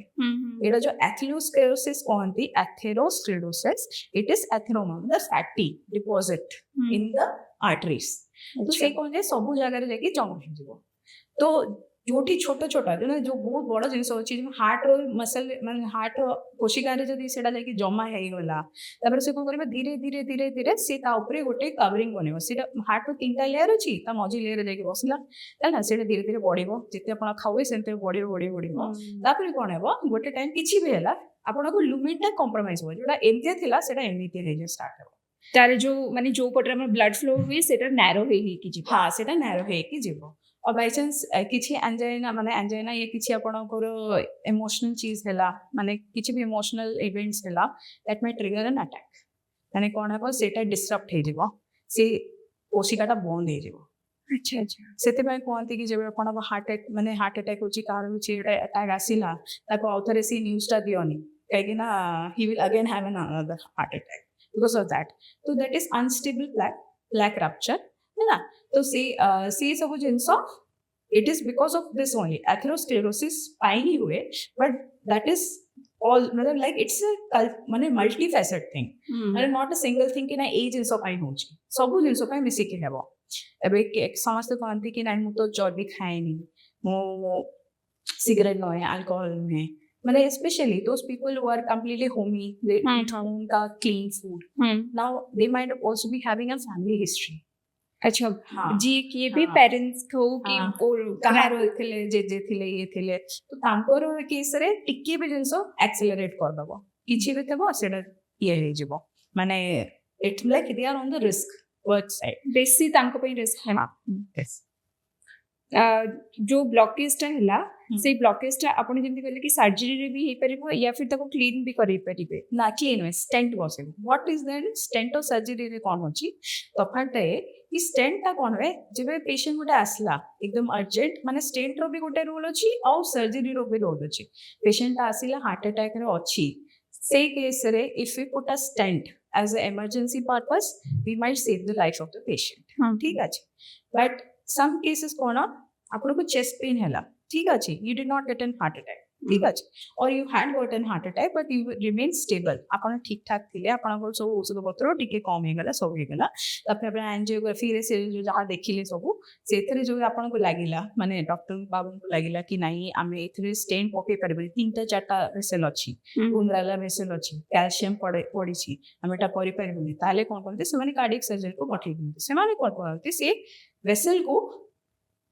एटा जो एथेरोस्क्लेरोसिस कहती atherosclerosis it is atheroma the fatty deposit in the arteries तो से कौन जे सब जगह रे जाकि जम हो जिवो तो जोठी छोट छोट जो बहुत बड़ जिनस अच्छी हार्ट रो मसल मान हार्ट रो कोशिका रे जदी सेटा जाकि जमा हे गला तबरे से को करबे धीरे धीरे धीरे धीरे से ता ऊपर गोटे कवरिंग बनेबो सेटा हार्ट रो तीनटा लेयर अछि ता मझी लेयर जाकि बसला ताना सेटा धीरे धीरे बढ़िबो जते आपण खावे सेते बढ़िबो तापर कोन हेबो गोटे टाइम किछि भी हैला आपण को लुमिनटा कंप्रोमाइज हो जोटा एनते थिला सेटा एनते हे जे स्टार्ट हेबो तारे जो माने जो पटरे हमर ब्लड फ्लो हुई सेटा नैरो हे कि जिवो हां सेटा नैरो हे कि जिवो और बाय चांस किसी एंजाइना माने एंजाइना ये किसी आपणकर इमोशनल चीज है माने किसी भी इमोशनल इवेंट्स है that may trigger an attack ମାନେ କ'ଣ ହେବ ସେଇଟା ଡିସରପ୍ଟ ହେଇଯିବ, ସେ କୋଶିକାଟା ବନ୍ଦ ହେଇଯିବ। ଆଚ୍ଛା ଆଚ୍ଛା ସେଥିପାଇଁ କୁହନ୍ତି କି ଯେବେ ଆପଣଙ୍କ ହାର୍ଟ ଆଟାକ୍ ହେଉଛି, କାହାର ହେଉଛି ଗୋଟେ ଆଟାକ୍ ଆସିଲା, ତାକୁ ଆଉ ଥରେ ସେ ନ୍ୟୁଜ୍ଟା ଦିଅନି, କାହିଁକି ନା he will again have an another heart attack because of that. ତ that is unstable plaque rupture ହେଲା। ତ ସେ ସବୁ ଜିନିଷ it is because of this only, atherosclerosis ପାଇଁ ହିଁ ହୁଏ, but that is all मतलब like it's a ମାନେ multifaceted thing, ମାନେ not a single thing କି ନା ଏଇ ଜିନିଷ ପାଇଁ ହେଉଛି, ସବୁ ଜିନିଷ ପାଇଁ ମିଶିକି ହେବ। ଏବେ ସମସ୍ତେ କହନ୍ତି କି ନାଇଁ ମୁଁ ତ ଚର୍ବି ଖାଏନି, ମୁଁ ସିଗାରେଟ୍ ନୁହେଁ, ଆଲକୋହଲ ନୁହେଁ, ମାନେ especially those people who are completely homey, they eat home का clean food, now they might also be having a family history। अच्छा हाँ। ଯିଏ କିଏ ବି हाँ। ପ୍ୟାରେଣ୍ଟସ୍ ହଉ କି हाँ। or କାହାର ଥିଲେ, ଜେଜେ ଥିଲେ, ଇଏ ଥିଲେ, ତ ତାଙ୍କର କେସରେ ଟିକେ ବି ଜିନିଷ ଆକ୍ସିଲରେଟ୍ କରିଦବ, କିଛି ବି ଥିବ ସେଇଟା ଇଏ ହେଇଯିବ, ମାନେ it's like they are on the risk work side. ବେଶୀ ତାଙ୍କ ପାଇଁ ରିସ୍କ ହେଲା। ଯୋଉ ବ୍ଲକେଜଟା ହେଲା ସେଇ ବ୍ଲକେଜଟା ଆପଣ ଯେମିତି କହିଲେ କି ସର୍ଜରୀରେ ବି ହେଇପାରିବ ୟା ଫିର ତାକୁ କ୍ଲିନ୍ ବି କରେଇ ପାରିବେ। ନା କ୍ଲିନ୍ ହୁଏ, ଷ୍ଟେଣ୍ଟ ବସେଇବ। What is that? ଷ୍ଟେଣ୍ଟ ଆଉ ସର୍ଜରୀରେ କ'ଣ ଅଛି ତଫାତଟା ଏ କି ଷ୍ଟେଣ୍ଟଟା କ'ଣ ହୁଏ, ଯେବେ ପେସେଣ୍ଟ ଗୋଟେ ଆସିଲା ଏକଦମ ଅର୍ଜେଣ୍ଟ, ମାନେ ଷ୍ଟେଣ୍ଟର ବି ଗୋଟେ ରୋଲ୍ ଅଛି ଆଉ ସର୍ଜରୀର ବି ରୋଲ୍ ଅଛି। ପେସେଣ୍ଟଟା ଆସିଲା ହାର୍ଟ ଆଟାକ୍ରେ ଅଛି, ସେଇ କେସ୍ରେ if you put a stent as an emergency purpose, we might save the life of the patient। ଠିକ ଅଛି, but some cases କ'ଣ ଆପଣଙ୍କୁ ଚେଷ୍ଟ ପେନ୍ ହେଲା, ଠିକ ଅଛି, you did not get an heart attack, ଠିକ ଅଛି, or you had gotten heart attack but you remain stable, ଆପଣ ଠିକ ଠାକ ଥିଲେ, ଆପଣଙ୍କର ସବୁ ଔଷଧ ପତ୍ର ଟିକେ କମ ହେଇଗଲା, ସବୁ ହେଇଗଲା, ତାପରେ ଆପଣ ଆଞ୍ଜିଓଗ୍ରାଫିରେ ସେ ଯୋଉ ଯାହା ଦେଖିଲେ ସବୁ, ସେଥିରେ ଯୋଉ ଆପଣଙ୍କୁ ଲାଗିଲା, ମାନେ ଡକ୍ଟର ବାବୁଙ୍କୁ ଲାଗିଲା କି ନାଇଁ ଆମେ ଏଥିରେ ଷ୍ଟେଣ୍ଟ ପକେଇ ପାରିବୁନି, 3-4ଟା ଭେସେଲ ଅଛି, କୁଣ୍ଡ୍ରାଲା ଭେସେଲ ଅଛି, କ୍ୟାଲସିୟମ ପଡ଼ିଛି, ଆମେ ଏଟା କରିପାରିବୁନି, ତାହେଲେ କ'ଣ କରନ୍ତି ସେମାନେ କାର୍ଡିଆକ୍ ସର୍ଜରୀକୁ ପଠେଇ ଦିଅନ୍ତି। ସେମାନେ କ'ଣ କରନ୍ତି, ସେ ଭେସେଲକୁ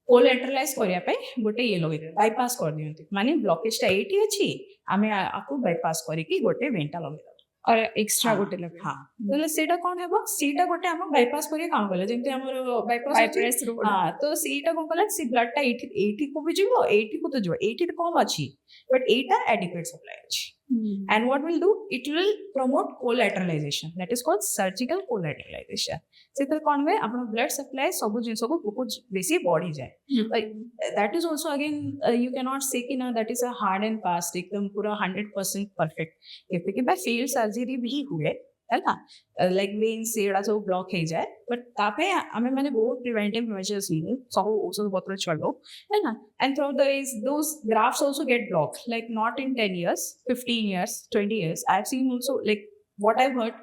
କୋଲାଟରାଲାଇଜ କରିବା ପାଇଁ ଗୋଟେ ଇଏ ଲଗେଇଦିଅନ୍ତି, ବାଇପାସ୍ କରିଦିଅନ୍ତି, ମାନେ ବ୍ଲକେଜଟା ଏଇଠି ଅଛି, ଆମେ ଆକୁ ବାଇପାସ୍ କରିକି ଗୋଟେ ଭେଣ୍ଟା ଲଗେଇଦେବା और एक्स्ट्रा ଗୋଟେ ଲଗେଇ। ହଁ, ତାହେଲେ ସେଇଟା କ'ଣ ହେବ, ସେଇଟା ଗୋଟେ ଆମ ବାଇପାସ୍ କରି କାମ କଲା, ଯେମିତି ଆମର ବାଇପାସ୍ ବାଇପାସ୍ ରୋଡ। ହଁ, ତ ସେଇଟା କ'ଣ କଲା, ସେ ବ୍ଲଡଟା ଏଇଠିକୁ ବି ଯିବ, ଏଇଠିକୁ ତ ଯିବ, ଏଇଠି କମ୍ ଅଛି ବଟ୍ ଏଇଟା adequate supply ଅଛି। And what will do, it will promote collateralization, that is called surgical collateralization। ସେଥିରେ କ'ଣ ହୁଏ, ଆପଣ ବ୍ଲଡ୍ ସପ୍ଲାଏ ସବୁ ଜିନିଷକୁ ବହୁତ ବେଶୀ ବଢ଼ିଯାଏ। That is also again you cannot say कि ना that is a hard and fast एकदम पूरा 100% परफेक्ट, କେବେ କେବେ ଫେଲ୍ ସର୍ଜରୀ ବି ହୁଏ ହେଲା, ଲାଇକ୍ ଭେନ୍ସ ଏଗୁଡ଼ା ସବୁ ବ୍ଲକ୍ ହେଇଯାଏ, ବଟ୍ ତା ପାଇଁ ଆମେ ମାନେ ବହୁତ ପ୍ରିଭେଣ୍ଟିଭ୍ ମେଜର୍ସ ନିଉ, ସବୁ ଔଷଧ ପତ୍ର ଚଲାଉ ହେଲା, and throughout the ways those grafts also get blocked, like not in 10 years, 15 years, 20 years, I have seen also, like what I've heard,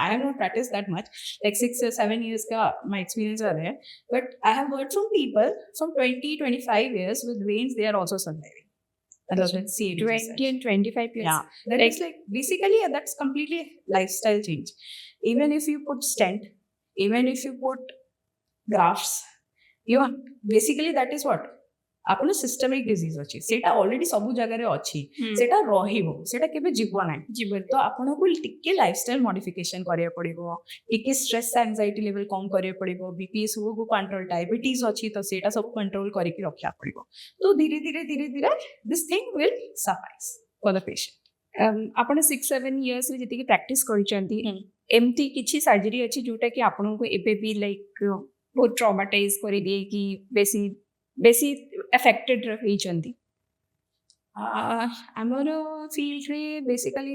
I have not practiced that much, like 6 or 7 years ka my experience are there, but I have heard from people from 20-25 years with veins, they are also surviving। 20 and 25 years। Yeah, that is like basically that's completely lifestyle change। Even if you put stent, even if you put grafts, you basically that is what ଆପଣ systemic disease ଅଛି, ସେଇଟା already ସବୁ ଜାଗାରେ ଅଛି, ସେଇଟା ରହିବ, ସେଇଟା କେବେ ଯିବ ନାହିଁ। ତ ଆପଣଙ୍କୁ ଟିକେ ଲାଇଫଷ୍ଟାଇଲ ମଡିଫିକେସନ କରିବାକୁ ପଡ଼ିବ, ଟିକେ ଷ୍ଟ୍ରେସ୍ ଆଂଜାଇଟି ଲେଭେଲ କମ୍ କରିବାକୁ ପଡ଼ିବ, ବିପି ସବୁକୁ କଣ୍ଟ୍ରୋଲ, ଡାଇବେଟିସ୍ ଅଛି ତ ସେଇଟା ସବୁ କଣ୍ଟ୍ରୋଲ କରିକି ରଖିବାକୁ ପଡ଼ିବ। ତ ଧୀରେ ଧୀରେ this thing will suffice for the patient. ଆପଣ 6-7 ଇୟର୍ସରେ ଯେତିକି ପ୍ରାକ୍ଟିସ୍ କରିଛନ୍ତି, ଏମିତି କିଛି ସର୍ଜରୀ ଅଛି ଯୋଉଟା କି ଆପଣଙ୍କୁ ଏବେ ବି ଲାଇକ୍ ବହୁତ ଟ୍ରମାଟାଇଜ କରିଦିଏ କି ବେଶୀ ଏଫେକ୍ଟେଡ୍ ହେଇଛନ୍ତି? ଆମର ଫିଲ୍ଡରେ ବେସିକାଲି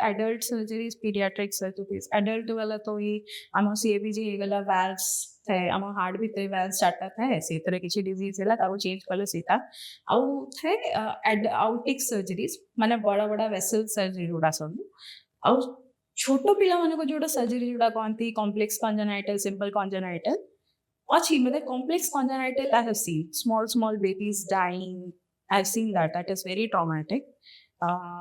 ଆଡଲ୍ଟ ସର୍ଜରିଜ୍, ପିଡ଼ିଆଟ୍ରିକ୍ ସର୍ଜରିଜ୍, ଆଡଲ୍ଟ ବାଲା ତ ଏଇ ଆମ CABG ହେଇଗଲା, ଭାଲ୍ଭସ୍ ଥାଏ, ଆମ ହାର୍ଟ ଭିତରେ ଭାଲ୍ଭ 4ଟା ଥାଏ, ସେଥିରେ କିଛି ଡିଜିଜ୍ ହେଲା ତାକୁ ଚେଞ୍ଜ କଲେ ସେଇଟା, ଆଉ ଥାଏ ଆଉଟିକ୍ ସର୍ଜରିଜ୍, ମାନେ ବଡ଼ ବଡ଼ ଭେସେଲ୍ ସର୍ଜରୀ ଗୁଡ଼ା ସବୁ, ଆଉ ଛୋଟ ପିଲାମାନଙ୍କୁ ଯୋଉଟା ସର୍ଜରୀ ଯୋଉଟା କହନ୍ତି କମ୍ପ୍ଲେକ୍ସ କଞ୍ଜନାଇଟାଲ୍, ସିମ୍ପଲ୍ କଞ୍ଜନାଇଟାଲ୍ ଅଛି, मतलब complex congenital I have seen small babies dying, I've seen that is very traumatic।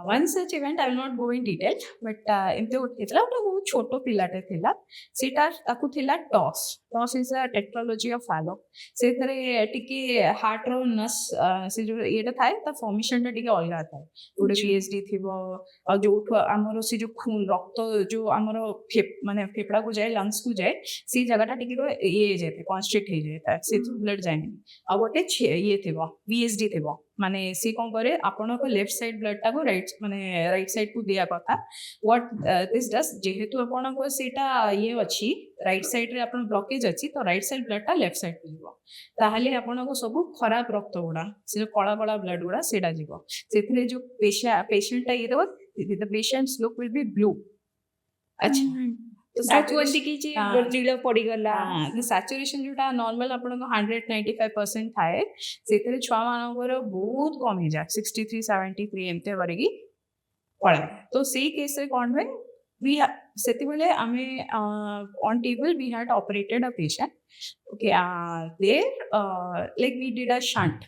one such event I will not go in detail, but ଏମିତି ହେଇଥିଲା, ଗୋଟେ ବହୁତ ଛୋଟ ପିଲାଟେ ଥିଲା, ସେଇଟା ତାକୁ ଥିଲା toss is a tetralogy of ଫାଲୋ, ସେଥିରେ ଟିକେ ହାର୍ଟର ନସ୍ ସେ ଯୋଉ ଇଏଟା ଥାଏ ତା ଫର୍ମେସନଟା ଟିକେ ଅଲଗା ଥାଏ, ଗୋଟେ PhD ଥିବ, ଆଉ ଯୋଉଠୁ ଆମର ସେ ଯୋଉ ରକ୍ତ ଯୋଉ ଆମର ମାନେ ଫେଫଡ଼ାକୁ ଯାଏ, ଲଙ୍ଗସକୁ ଯାଏ, ସେଇ ଜାଗାଟା ଟିକେ ଇଏ ହେଇଯାଇଥାଏ, କନଷ୍ଟ୍ରିକ୍ଟ ହେଇଯାଇଥାଏ, ସେ ବ୍ଲଡ୍ ଯାଏନି, ଆଉ ଗୋଟେ ଇଏ ଥିବ VSD ଥିବ, माने सी कौन करे आपण को लेफ्ट साइड ब्लड टा को राइट माने राइट साइड को दिया कथा व्हाट दिस डज जेहेतु आपण को सेटा ये अछि राइट साइड रे आपण ब्लॉकेज अछि तो राइट साइड ब्लड टा लेफ्ट साइड को जीवो ताहले आपण को सब खराब रक्त गुडा से कळा कळा ब्लड गुडा सेटा जीवो सेथरे जो पेशेंट टा ये the patients look will be blue अच्छा तो କୁହନ୍ତି କି ଯେ ହଁ। ନୀଳ ପଡିଗଲା सैचुरेशन जोटा नॉर्मल आपण 195% थाए सेतरे छुआ मानकर बहुत कम ही जाए 63 73 एमते करगी पड़े तो सेही केस रे कोन भे वी सेति बेले आमे on table we had operated a patient okay there like we did a shunt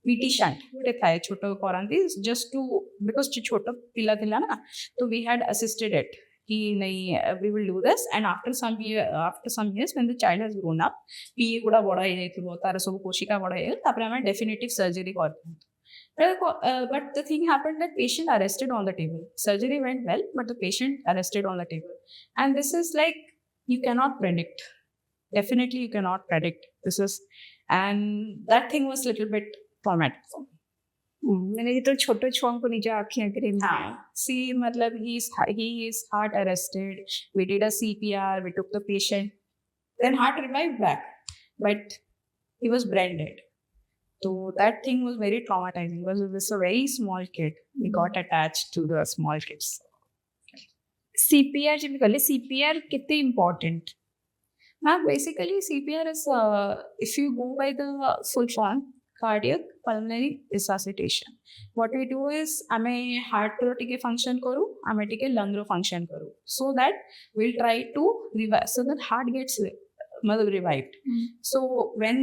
VT shunt गोटे थाए छोट करंती जस्ट टू बिकॉज छोट पिला थिला ना तो वी हैड असिस्टेड इट कि नहीं we will do this and after some years when the child has grown up PA गुड़ा बड़ा ही जाइथिबो तार सब कोशिका बड़ा हे तापर हम definitive surgery करथु but the thing happened that patient arrested on the table surgery went well but the patient arrested on the table and this is like you cannot predict definitely you cannot predict this is and that thing was little bit traumatic for me. ମାନେ ଯେତେବେଳେ ଛୋଟ ଛୁଆଙ୍କୁ ନିଜ ଆଖି ଆଗରେ See, matlab he is heart arrested. We did a CPR. We took the patient. Then heart revived back, but he was brain dead. So that thing was very traumatizing. Because it was a very small kid. We got attached to the small kids. CPR ଯେମିତି କହିଲେ CPR କେତେ important Now, basically, CPR is if you go by the full form. Cardiac pulmonary resuscitation. What we do is ame heart ro टिके function करू ame टिके lung रो function करू so that we'll try to revive so that heart gets मतलब revived. So when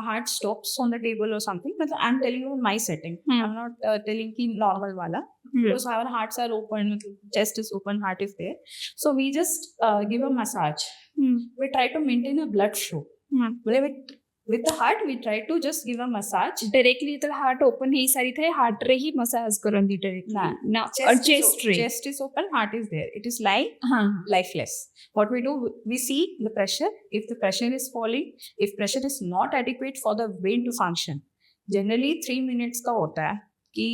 heart stops on the table or something, मतलब I'm telling you my setting. I'm not telling कि normal वाला because our hearts are open, chest is open, heart is there. So we just give a massage. We try to maintain a blood flow. With the heart we try to just give a massage directly ଯେତେବେଳେ heart open ହେଇ ସାରିଥାଏ ହାର୍ଟରେ ହିଁ massage କରନ୍ତି directly ନା chest is open heart is there it is lying lifeless what we do we see the pressure if the pressure is falling if pressure is not adequate for the brain to function generally 3 minutes का होता है कि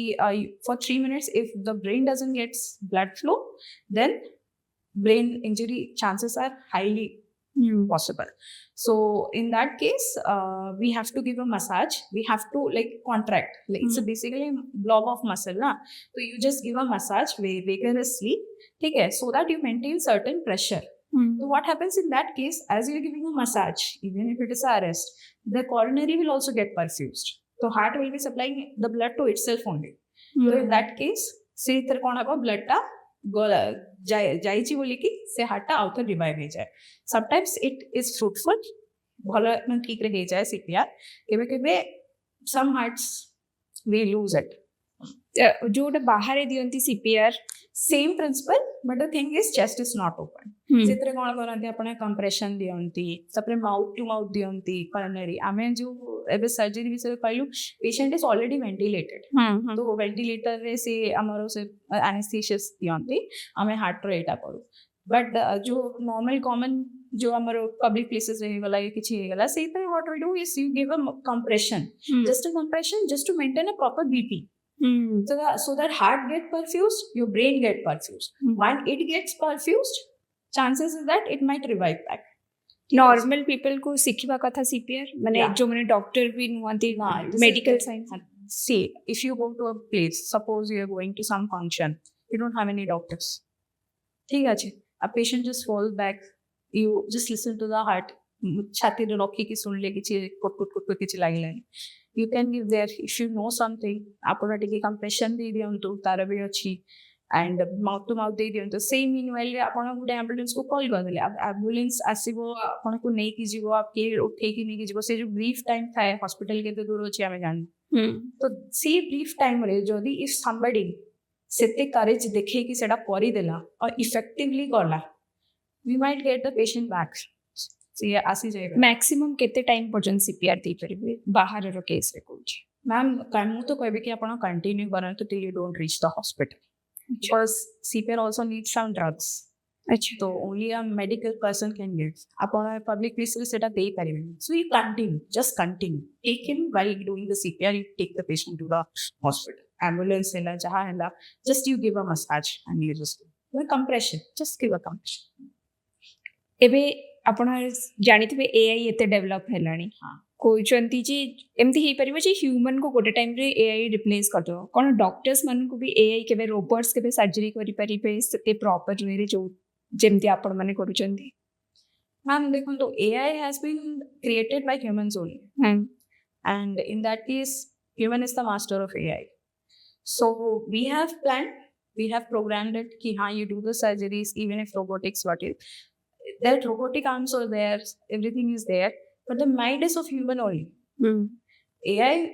for 3 minutes if the brain doesn't get blood flow then brain injury chances are highly possible. So in that case, we have to give a massage. We have to like contract. Like it's basically a blob of muscle, na? So you just give a massage vigorously, okay? So that you maintain certain pressure. So what happens in that case? As you're giving a massage, even if it is a arrest, the coronary will also get perfused. So heart will be supplying the blood to itself only. So in that case, से इतर कौन आगा blood टा जाइची बोली कि से heart टा outer revive हो जाए समटाइम्स इट इज फ्रूटफुल भलो मन ठीक रे हो जाए सीपीआर केबे केबे some hearts we lose it जोटा बाहर दियंती CPR same principle but the thing is chest is not open सेतरे कोन करंती आपण कंप्रेशन दियंती तपरे माउथ टू माउथ दियंती कोरोनरी आमे जो एबे सर्जरी विषय कहलु पेशेंट इज ऑलरेडी वेंटिलेटेड तो वेंटिलेटर रे से हमरो से एनेस्थेसिस दियंती आमे हार्ट रे एटा करू बट जो नॉर्मल कॉमन जो हमारो पब्लिक प्लेसेस रहे गला या किछि हे गला से पे what we do is you give a compression just to maintain a proper BP so that heart get perfused your brain get perfused when it gets perfused chances is that it might revive back normal people को सिखिबा कथा CPR माने जो माने doctor भी नुआंती medical science see if you go to a place suppose you are going to some function you don't have any doctors ठीक আছে a patient just falls back you just listen to the heart छाती रे रखी कि सुनले किछि कुट किछि लागले you can give there if you know something आपना टिके कंप्रेशन दे दियंतु तार भी अछि एंड माउथ टू माउथ दे दियंतु सेम मीनवाइल आपण गुडे एम्बुलेंस को कॉल कर देले एम्बुलेंस आसीबो आपण को नै कि जीवो आप के उठे कि नै कि जीवो से जो ब्रीफ टाइम थाए हॉस्पिटल के दूर अछि हमें जान तो सी ब्रीफ टाइम रे जदी इफ somebody सेते करेज देखे कि सेडा करि देला और इफेक्टिवली करला we might get the patient back से आसी जाएगा मैक्सिमम केते टाइम पर्यंत CPR दे परिबे बाहर रो केस रे कोच मैम कामु तो कहबे कि आपण कंटिन्यू करन तो till you don't reach the hospital because CPR also needs some drugs अच्छा तो only a medical person can give. Upon a public place सेटा दे पारिबेनी. So you continue, just continue. Take him while doing the CPR. You take the patient to the hospital. Ambulance ହେଲା जहाँ ହେଲା, just you give a massage and you just do a compression. Just give a compression. ଏବେ ଆପଣ ଜାଣିଥିବେ AI ଏତେ develop ହେଲାଣି ହଁ। କହୁଛନ୍ତି ଯେ ଏମିତି ହେଇପାରିବ ଯେ ହ୍ୟୁମାନ୍କୁ ଗୋଟେ ଟାଇମ୍ରେ ଏଆଇ ରିପ୍ଲେସ୍ କରିଦେବ କ'ଣ ଡକ୍ଟର୍ସମାନଙ୍କୁ ବି ଏଆଇ କେବେ ରୋବଟ୍ସ କେବେ ସର୍ଜରୀ କରିପାରିବେ ସେତେ ପ୍ରପର୍ ୱେରେ ଯେଉଁ ଯେମିତି ଆପଣମାନେ କରୁଛନ୍ତି? Ma'am, देखो AI has been created by humans only. And in that case, human is the master of AI. So we have planned, we have programmed it ki haan, you do the surgeries, even if robotics, what is that robotic arms are there, everything is there, but the mind is of human only. AI,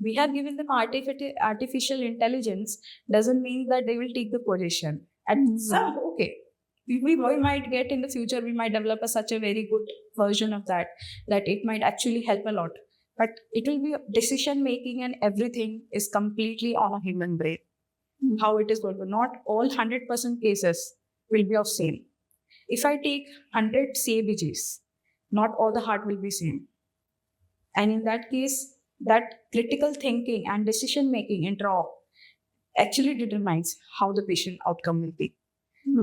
we have given them artificial intelligence, doesn't mean that they will take the position. And some, okay, we might get in the future, we might develop such a very good version of that it might actually help a lot. But it will be decision making and everything is completely on a human brain. How it is going to, not all 100% cases will be of same. If I take 100 CABGs, not all the heart will be same. And in that case, that critical thinking and decision making interop actually determines how the patient outcome will be.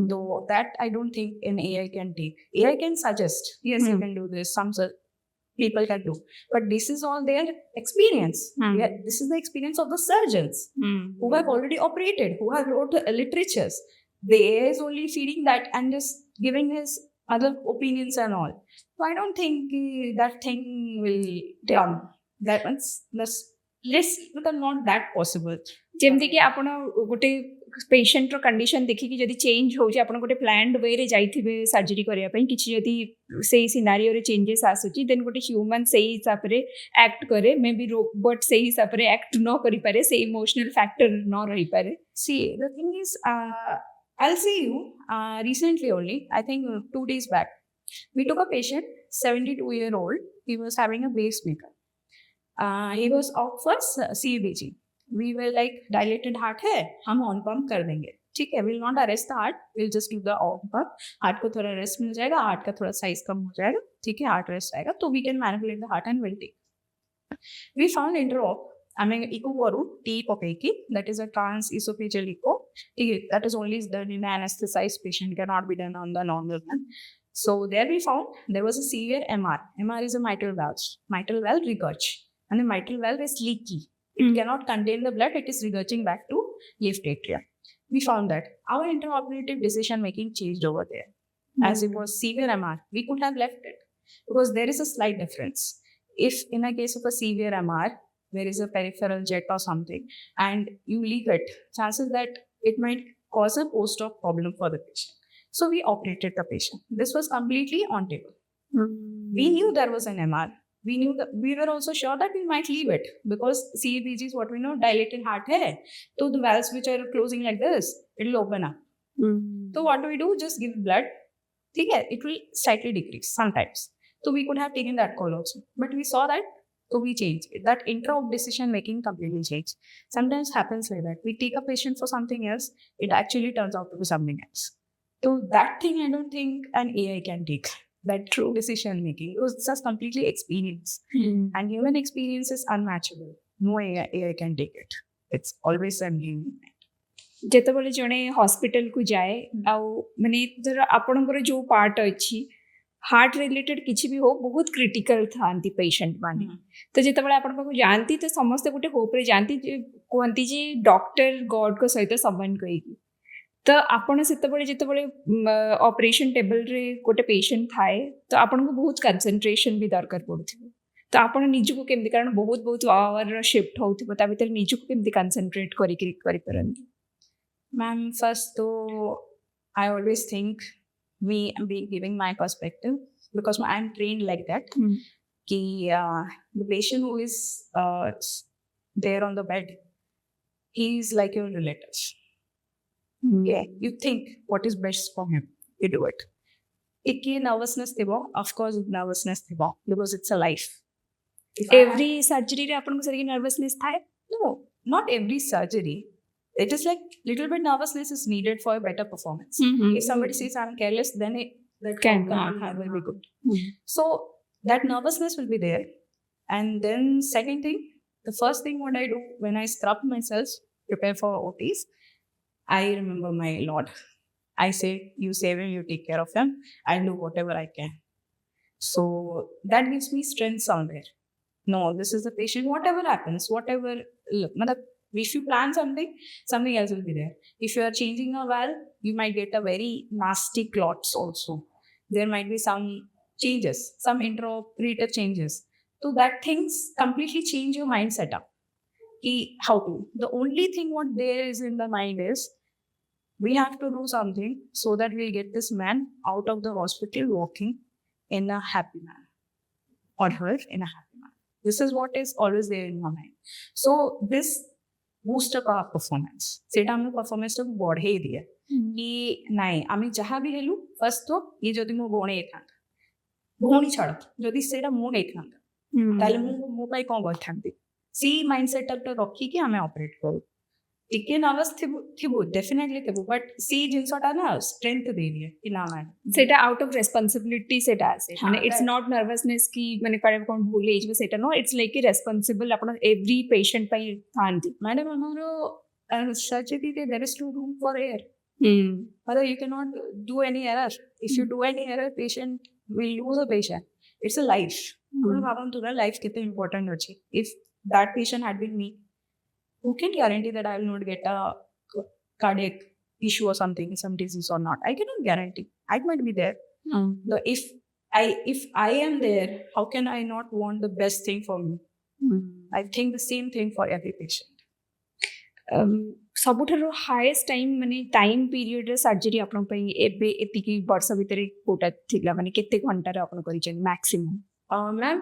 Though that I don't think an AI can take. AI can suggest, yes, you can do this, some people can do. But this is all their experience. This is the experience of the surgeons who have already operated, who have wrote literatures. The AI is only feeding that and just giving his other opinions and all. So I don't think that thing will come. That one's less, but not that possible. ଯେମିତିକି ଆପଣ ଗୋଟେ ପେସେଣ୍ଟର condition ଦେଖିକି ଯଦି change ହେଉଛି ଆପଣ ଗୋଟେ planned ୱେରେ ଯାଇଥିବେ ସର୍ଜରୀ କରିବା ପାଇଁ କିଛି ଯଦି ସେଇ ସିନାରିଓରେ ଚେଞ୍ଜେସ୍ ଆସୁଛି ଦେନ୍ ଗୋଟେ ହ୍ୟୁମାନ୍ ସେଇ ହିସାବରେ ଆକ୍ଟ କରେ ମେ ବି ରୋବଟ୍ ସେଇ ହିସାବରେ ଆକ୍ଟ ନ କରିପାରେ ସେ ଇମୋସନାଲ୍ ଫ୍ୟାକ୍ଟର ନ ରହିପାରେ. See, the thing is, I'll see you recently only, I think 2 days back, we took a patient, 72-year-old, he was having a pacemaker. He was out for CABG. We were like, dilated heart है, हम on pump कर देंगे, ठीक है, will not arrest the heart, we'll just do the on pump. Heart को थोड़ा rest मिल जाएगा, heart का थोड़ा size कम हो जाएगा, ठीक है, heart rest आएगा, तो we can manipulate the heart and we'll take. We found interop, ଆମେ echo କରୁ T ପକେଇକି, that is a transesophageal echo. That is only done in an anesthetized patient, cannot be done on the normal one. So there we found there was a severe MR. MR is a mitral valve regurg, and the mitral valve is leaky. It cannot contain the blood, it is regurging back to left atria. We found that our interoperative decision making changed over there. As it was severe MR, we could have left it because there is a slight difference. If in a case of a severe MR, there is a peripheral jet or something, and you leave it, chances that it might cause a post-op problem for the patient. So we operated the patient. This was completely on table. We knew there was an MR. We knew that we were also sure that we might leave it because CABG is what we know, dilated heart hai. So the valves which are closing like this, it will open up. So what do? Just give blood. Okay, it will slightly decrease sometimes. So we could have taken that call also. But we saw that, so we changed it. That intra-op decision making completely changed. Sometimes happens like that. We take a patient for something else, it actually turns out to be something else. So that thing I don't think an AI can take. That true decision making. It was just completely experience. And human experience is unmatchable. No AI can take it. It's always a new. ଯେତେବେଳେ ଜଣେ ହସ୍ପିଟାଲକୁ ଯାଏ ଆଉ ମାନେ ଧର ଆପଣଙ୍କର ଯେଉଁ part ଅଛି ହାର୍ଟ ରିଲେଟେଡ୍ କିଛି ବି ହଉ ବହୁତ କ୍ରିଟିକାଲ ଥାଆନ୍ତି ପେସେଣ୍ଟ ମାନେ ତ ଯେତେବେଳେ ଆପଣଙ୍କ ପାଖକୁ ଯାଆନ୍ତି ତ ସମସ୍ତେ ଗୋଟେ ହୋପ୍ରେ ଯାଆନ୍ତି ଯେ କୁହନ୍ତି ଯେ ଡକ୍ଟର ଗଡ୍ଙ୍କ ସହିତ ସମାନ କହିକି ତ ଆପଣ ସେତେବେଳେ ଯେତେବେଳେ ଅପରେସନ୍ ଟେବଲ୍ରେ ଗୋଟେ ପେସେଣ୍ଟ ଥାଏ ତ ଆପଣଙ୍କୁ ବହୁତ କନସେନ୍ଟ୍ରେସନ୍ ବି ଦରକାର ପଡ଼ୁଥିବ ତ ଆପଣ ନିଜକୁ କେମିତି କାରଣ ବହୁତ ବହୁତ ଆୱାରର ସିଫ୍ଟ ହେଉଥିବ ତା ଭିତରେ ନିଜକୁ କେମିତି କନସେନ୍ଟ୍ରେଟ୍ କରିକି କରିପାରନ୍ତି? Ma'am, first though, I always think me be giving my perspective because I'm trained like that. Ki, the patient who is there on the bed, he is like your relative. Yeah, you think what is best for him, you do it. Ikke nervousness thibo, of course nervousness thibo because it's a life. Every surgery re apanku sarigi nervousness thae? No, not every surgery. it is like little bit nervousness is needed for a better performance. Mhm. If somebody says I'm careless, then that Can outcome will be good. Mhm. So that nervousness will be there. And then second thing, the first thing what I do when I scrub myself, prepare for OTs, I remember my Lord. I say, you save him, you take care of him, I'll do whatever I can. So that gives me strength somewhere. No, this is the patient, whatever happens, whatever, look, if you plan something, something else will be there. If you are changing a valve, you might get a very nasty clots also. There might be some changes, some intraoperative changes. So that things completely change your mind setup. How to? The only thing what there is in the mind is, we have to do something so that we'll get this man out of the hospital walking in a happy manner, or her in a happy manner. This is what is always there in my mind. So this boost up our performance. সেটা আমরা performanceটাକୁ ବଢେଇ ଦିଏ କି ନାଇଁ ଆମେ ଯାହା ବି ହେଲୁ first ତ ଇଏ ଯଦି ମୋ ଭଉଣୀ ହେଇଥାନ୍ତା, ଭଉଣୀ ଛାଡ଼, ଯଦି ସେଇଟା ମୁଁ ହେଇଥାନ୍ତା ତାହେଲେ ମୁଁ ମୋ ପାଇଁ କ'ଣ କରିଥାନ୍ତି, ସେଇ ମାଇଣ୍ଡ ସେଟଅପ୍ଟା ରଖିକି ଆମେ ଅପରେଟ୍ କରୁ। ଟିକେ ନର୍ଭସ୍ ଥିବୁ ଡେଫିନେଟଲି ଥିବୁ, ବଟ୍ ସେଇ ଜିନିଷଟା ନା ଷ୍ଟ୍ରେନ୍ଥ ଦେଇଦିଏ କି ନା ମ୍ୟାମ୍ সেটা আউট অফ রেসপন্সিবিলিটি সেটা আছে, মানে ইটস that- নট নার্ভাসনেস কি মানে কারে কোন ভুল ହେଇଯିବ সেটা নয়, ইটস লাইক রেসপন্সিবল ଆପଣ এভরি পেশেন্ট ପାଇଁ ଥାନ୍ତି। ମ୍ୟାଡ଼ାମ୍ ଆମର ସର୍ଜରୀରେ there is no room for error. Mother, you cannot do any error. If you do any error, patient will lose a patient. It's a life. ଆପଣ ଭାବନ୍ତୁ ନା life କେତେ important ଅଛି। If that patient had been me, who can guarantee that I will not get a cardiac issue or something, some disease or not? I cannot guarantee. I might be there. So if I am there, how can I not want the best thing for me? I think the same thing for every patient. ସବୁଠାରୁ highest time ମାନେ time ପିରିୟଡ଼ରେ surgery ଆପଣଙ୍କ ପାଇଁ ଏବେ ଏତିକି ବର୍ଷ ଭିତରେ କୋଉଟା ଥିଲା, ମାନେ କେତେ ଘଣ୍ଟାରେ ଆପଣ କରିଛନ୍ତି ମ୍ୟାକ୍ସିମମ୍? मैम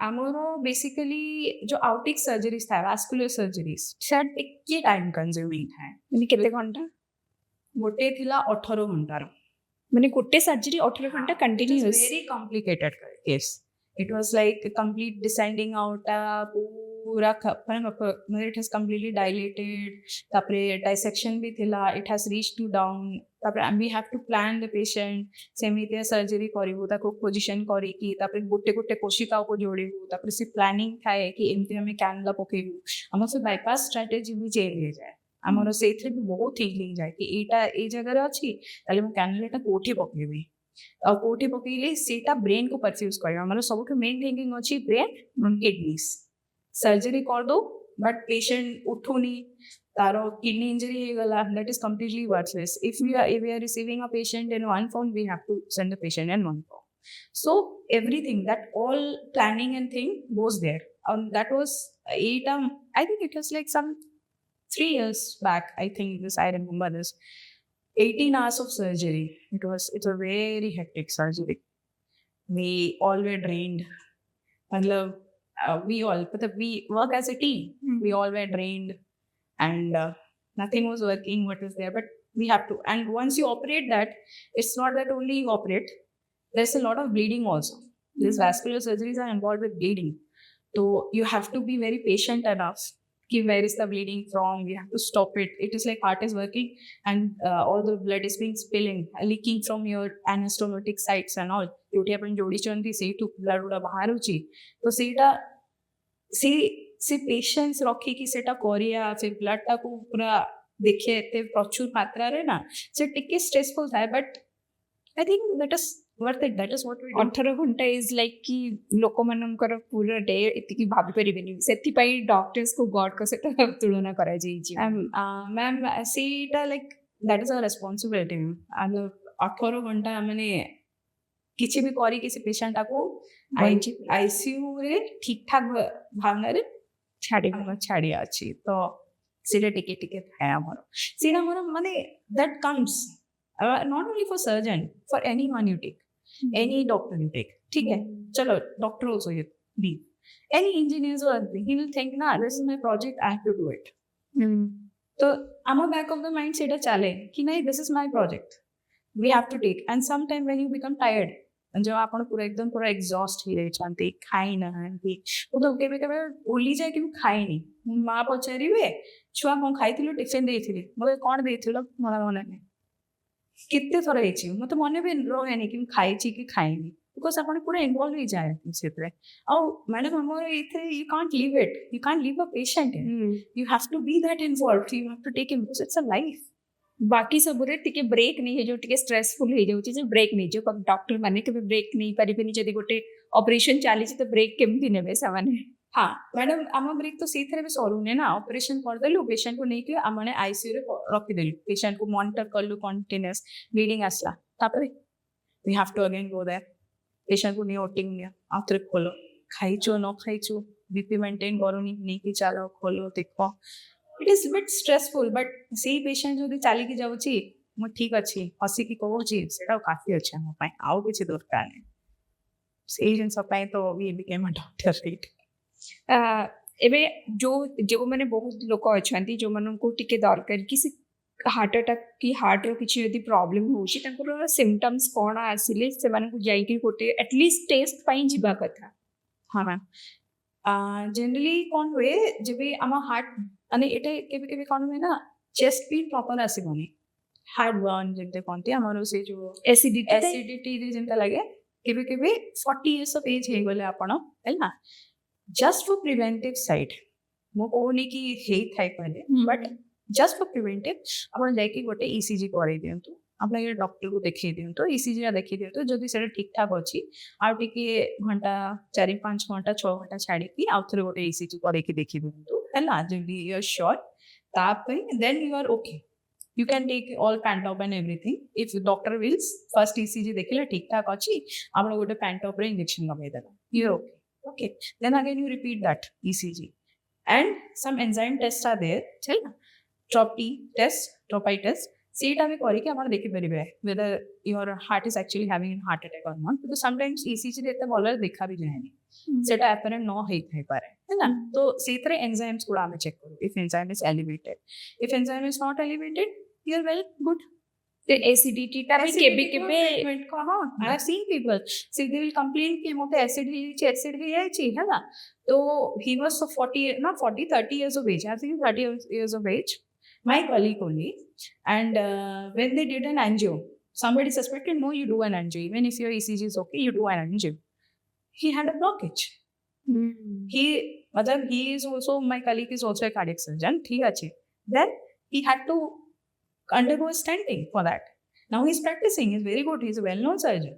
ଆମର बेसिकली जो आउटिक सर्जरीज था, वास्कुलर सर्जरीज, ସେଟା ଟିକେ ଟାଇମ୍ କନଜ୍ୟୁମିଂ ଥାଏ। ମାନେ କେତେ ଘଣ୍ଟା? ଗୋଟେ ଥିଲା 18 ଘଣ୍ଟାର। ମାନେ ଗୋଟେ ସର୍ଜରୀ 18 ଘଣ୍ଟା It was continuous? very complicated case. It was like a complete descending out, पूरा मतलब it has completely dilated, तापरे dissection भी थिला, it has reached to down, तापरे we have to plan the patient, सेमितिया सर्जरी करिवु, ताको पोजीशन करिकी, तापरे गोटे गोटे कोशिका को जोड़िवु, तापरे से प्लानिंग थाए कि एमती हमें कैनुला पकेइवु, हमर से बाईपास स्ट्रेटजी भी चेंज हो जाए, हमर सेथरे भी बहुत हिलिंग जाए कि एटा ए जगह रे अछि, ताले मु कैनुलाटा कोठी पकेइबी, ଆଉ କୋଉଠି ପକେଇଲେ ସେଇଟା ବ୍ରେନ୍ କୁ ପରଫ୍ୟୁଜ କରିବ। ଆମର ସବୁଠୁ ମେନ୍ ଥିଙ୍କିଂ ଅଛି ବ୍ରେନ୍ କିଡନିସ୍। ସର୍ଜରୀ କରିଦଉ ବଟ୍ ପେସେଣ୍ଟ ଉଠୁନି, ତାର କିଡନି ଇଞ୍ଜରୀ ହେଇଗଲା, that is completely worthless. If we are receiving a patient in one form, we have to send the patient in one form. So everything, that all planning and thing goes there. That was I think it was like some 3 years back. I think I remember this. 18 hours of surgery. It's a very hectic surgery. We all were drained. We work as a team. We all were drained, and nothing was working what was there. But we have to. And once you operate that, it's not that only you operate. There's a lot of bleeding also. These vascular surgeries are involved with bleeding. So you have to be very patient enough. Where is the bleeding from? We have to stop it. It is like heart is working and all the blood is being spilling, leaking from your anastomotic sites and all. जोटी अपन जोड़ी चंदी से to blood उड़ा बाहर होची, तो सेटा से patience रखी कि सेटा कोरिया से ब्लड टा को पूरा देखिए एते प्रचुर मात्रा रे ना, से टिके स्ट्रेसफुल था, but I think that is worth it. That is what we do. 18 ଘଣ୍ଟା ଇଜ୍ ଲାଇକ୍ କି ଲୋକମାନଙ୍କର ପୁରା ଡେ ଏତିକି ଭାବି ପାରିବେନି, ସେଥିପାଇଁ ଡକ୍ଟର୍ସକୁ ଗଡ୍ଙ୍କ ସହିତ ତୁଳନା କରାଯାଇଛି। ମ୍ୟାମ୍ ସେଇଟା ଲାଇକ୍ ଦ୍ୟାଟ୍ ଇଜ୍ ଆवर ରେସ୍ପନ୍ସିବିଲିଟି। ଆମେ 18 ଘଣ୍ଟା ମାନେ କିଛି ବି କରିକି ସେ ପେସେଣ୍ଟଟାକୁ ଆଇସିୟୁରେ ଠିକ୍ ଠାକ୍ ଭାବନାରେ ଛାଡ଼ିବା ଅଛି, ତ ସେଇଟା ଟିକେ ଟିକେ ଥାଏ ଆମର। ସେଇଟା ଆମର ମାନେ that comes not only for surgeon, for anyone you take, any doctor you take, ठीक है, चलो doctor also you be, any engineers और ही विल थिंक ना this is my project, I have to do it. तो आम back of the mind सेटा चले कि नहीं, this is my project, we have to take. And some time when you become tired, जो आपण पूरा एकदम पूरा एग्जॉस्ट ही जाइछंती खाई नाहांती तो केबे केबे भूली जाए कि खाइनी माँ पचारे छुआ कौन खाई टिफिन देइथिली मते कौन देइथिलो मला मन नहीं कितने थर होइछि मते मन भी रहे कि खाइछि कि खाइनी बिकॉज आपण पूरा इन्वॉल्व ही जाए सेतरे औ मैडम हमर इथे you can't leave a patient you have to be that involve you have to take him because it's a life बाकी सबरे टिके ब्रेक नहीं जो टिके स्ट्रेसफुल हो जाउछि जे ब्रेक नहीं जो डॉक्टर माने के ब्रेक नहीं परिबेनी जदी गोटे ऑपरेशन चाली तो ब्रेक केमती नेबे सामाने हाँ मैडम आम ब्रेक तो से भी सरुने ना ऑपरेशन करदेलु पेशेंट को नहीं आमने आईसीयू रे रखिदेलु पेशेंट को मॉनिटर करलु कंटिन्यूअस ब्लीडिंग आसला तापर we have to again go there patient को नहीं ओटिंग निया आउथरे खोलो खाइचो न खाइचो बीपी मेंटेन करूनी नहीं कि चलो खोलो देखो it is bit stressful but से पेशेंट जो चली की जाउची मो ठीक अछि हसी की कहूची सेटा काफी अछि हम पई आउ किछि दरकार नहीं से जिनस पई तो we became a doctor right एबे जो मैंने बहुत लोक अच्छा जो मन को टिके दरकार कि हार्ट अटैक कि हार्ट रो किछि यदि प्रॉब्लम होउछि तंकर सिम्पटम्स कोन आसिले से माने को जाई कि गोटे एटलीस्ट टेस्ट पई जिबा कथा हाँ मैम जनरली कौन हुए जब आम हार्ट माने एटे केबे केबे कौन हुए ना चेस्ट पेन प्रॉपर आसीबनी हार्ट बर्न जेते कहते हमर से जो एसिडिटी रे जेंता लगे केबे केबे 40 इयर्स ऑफ एज हे गले आपण हैला जस्ट फॉर प्रिवेंटिव साइड मो कहूनी कि हे थाई पहले बट जस्ट फॉर प्रिवेंटिव आपण जाई गोटे ईसीजी करे दियंतु आप डॉक्टर को देखिए दिंतु ईसीजी देखिए दिंतु जदि से ठीक ठाक अच्छी आउ टिके घंटा 4-5 घंटा 6 घंटा छाड़ी आउ थे गोटे ईसीजी करके देखी दिंतु है जदि you are sure then you are okay you can take all Pantop and everything if doctor wills first ECG देखिले ठीक ठाक अच्छी आप गोटे पैंटॉप रे इंजेक्शन लगेदेला you okay okay then again you repeat that ECG and some enzyme test are there चल trop I test trop I test सीटा भी करके आप देखि परिबे whether your heart is actually having a heart attack or not because sometimes ECG रे एते भलो देखा भी जायनी सेटा apparent न होई थाई पारे है ना तो सेतरे एंजाइम्स गुडा हम चेक करू if enzyme is elevated if enzyme is not elevated you are well good the acidity टा भी केबे treatment को हां I have seen people so they will complain कि मोते acid भी है ची है ना तो he was so 30 years of age I think 30 years of age my colleague only and when they did an angio somebody suspected no you do an angio even if your ECG is okay you do an angio he had a blockage he is also my colleague is also a cardiac surgeon ठीक अच्छे then he had to undergo stenting for that now he's practicing he's very good he's a well known surgeon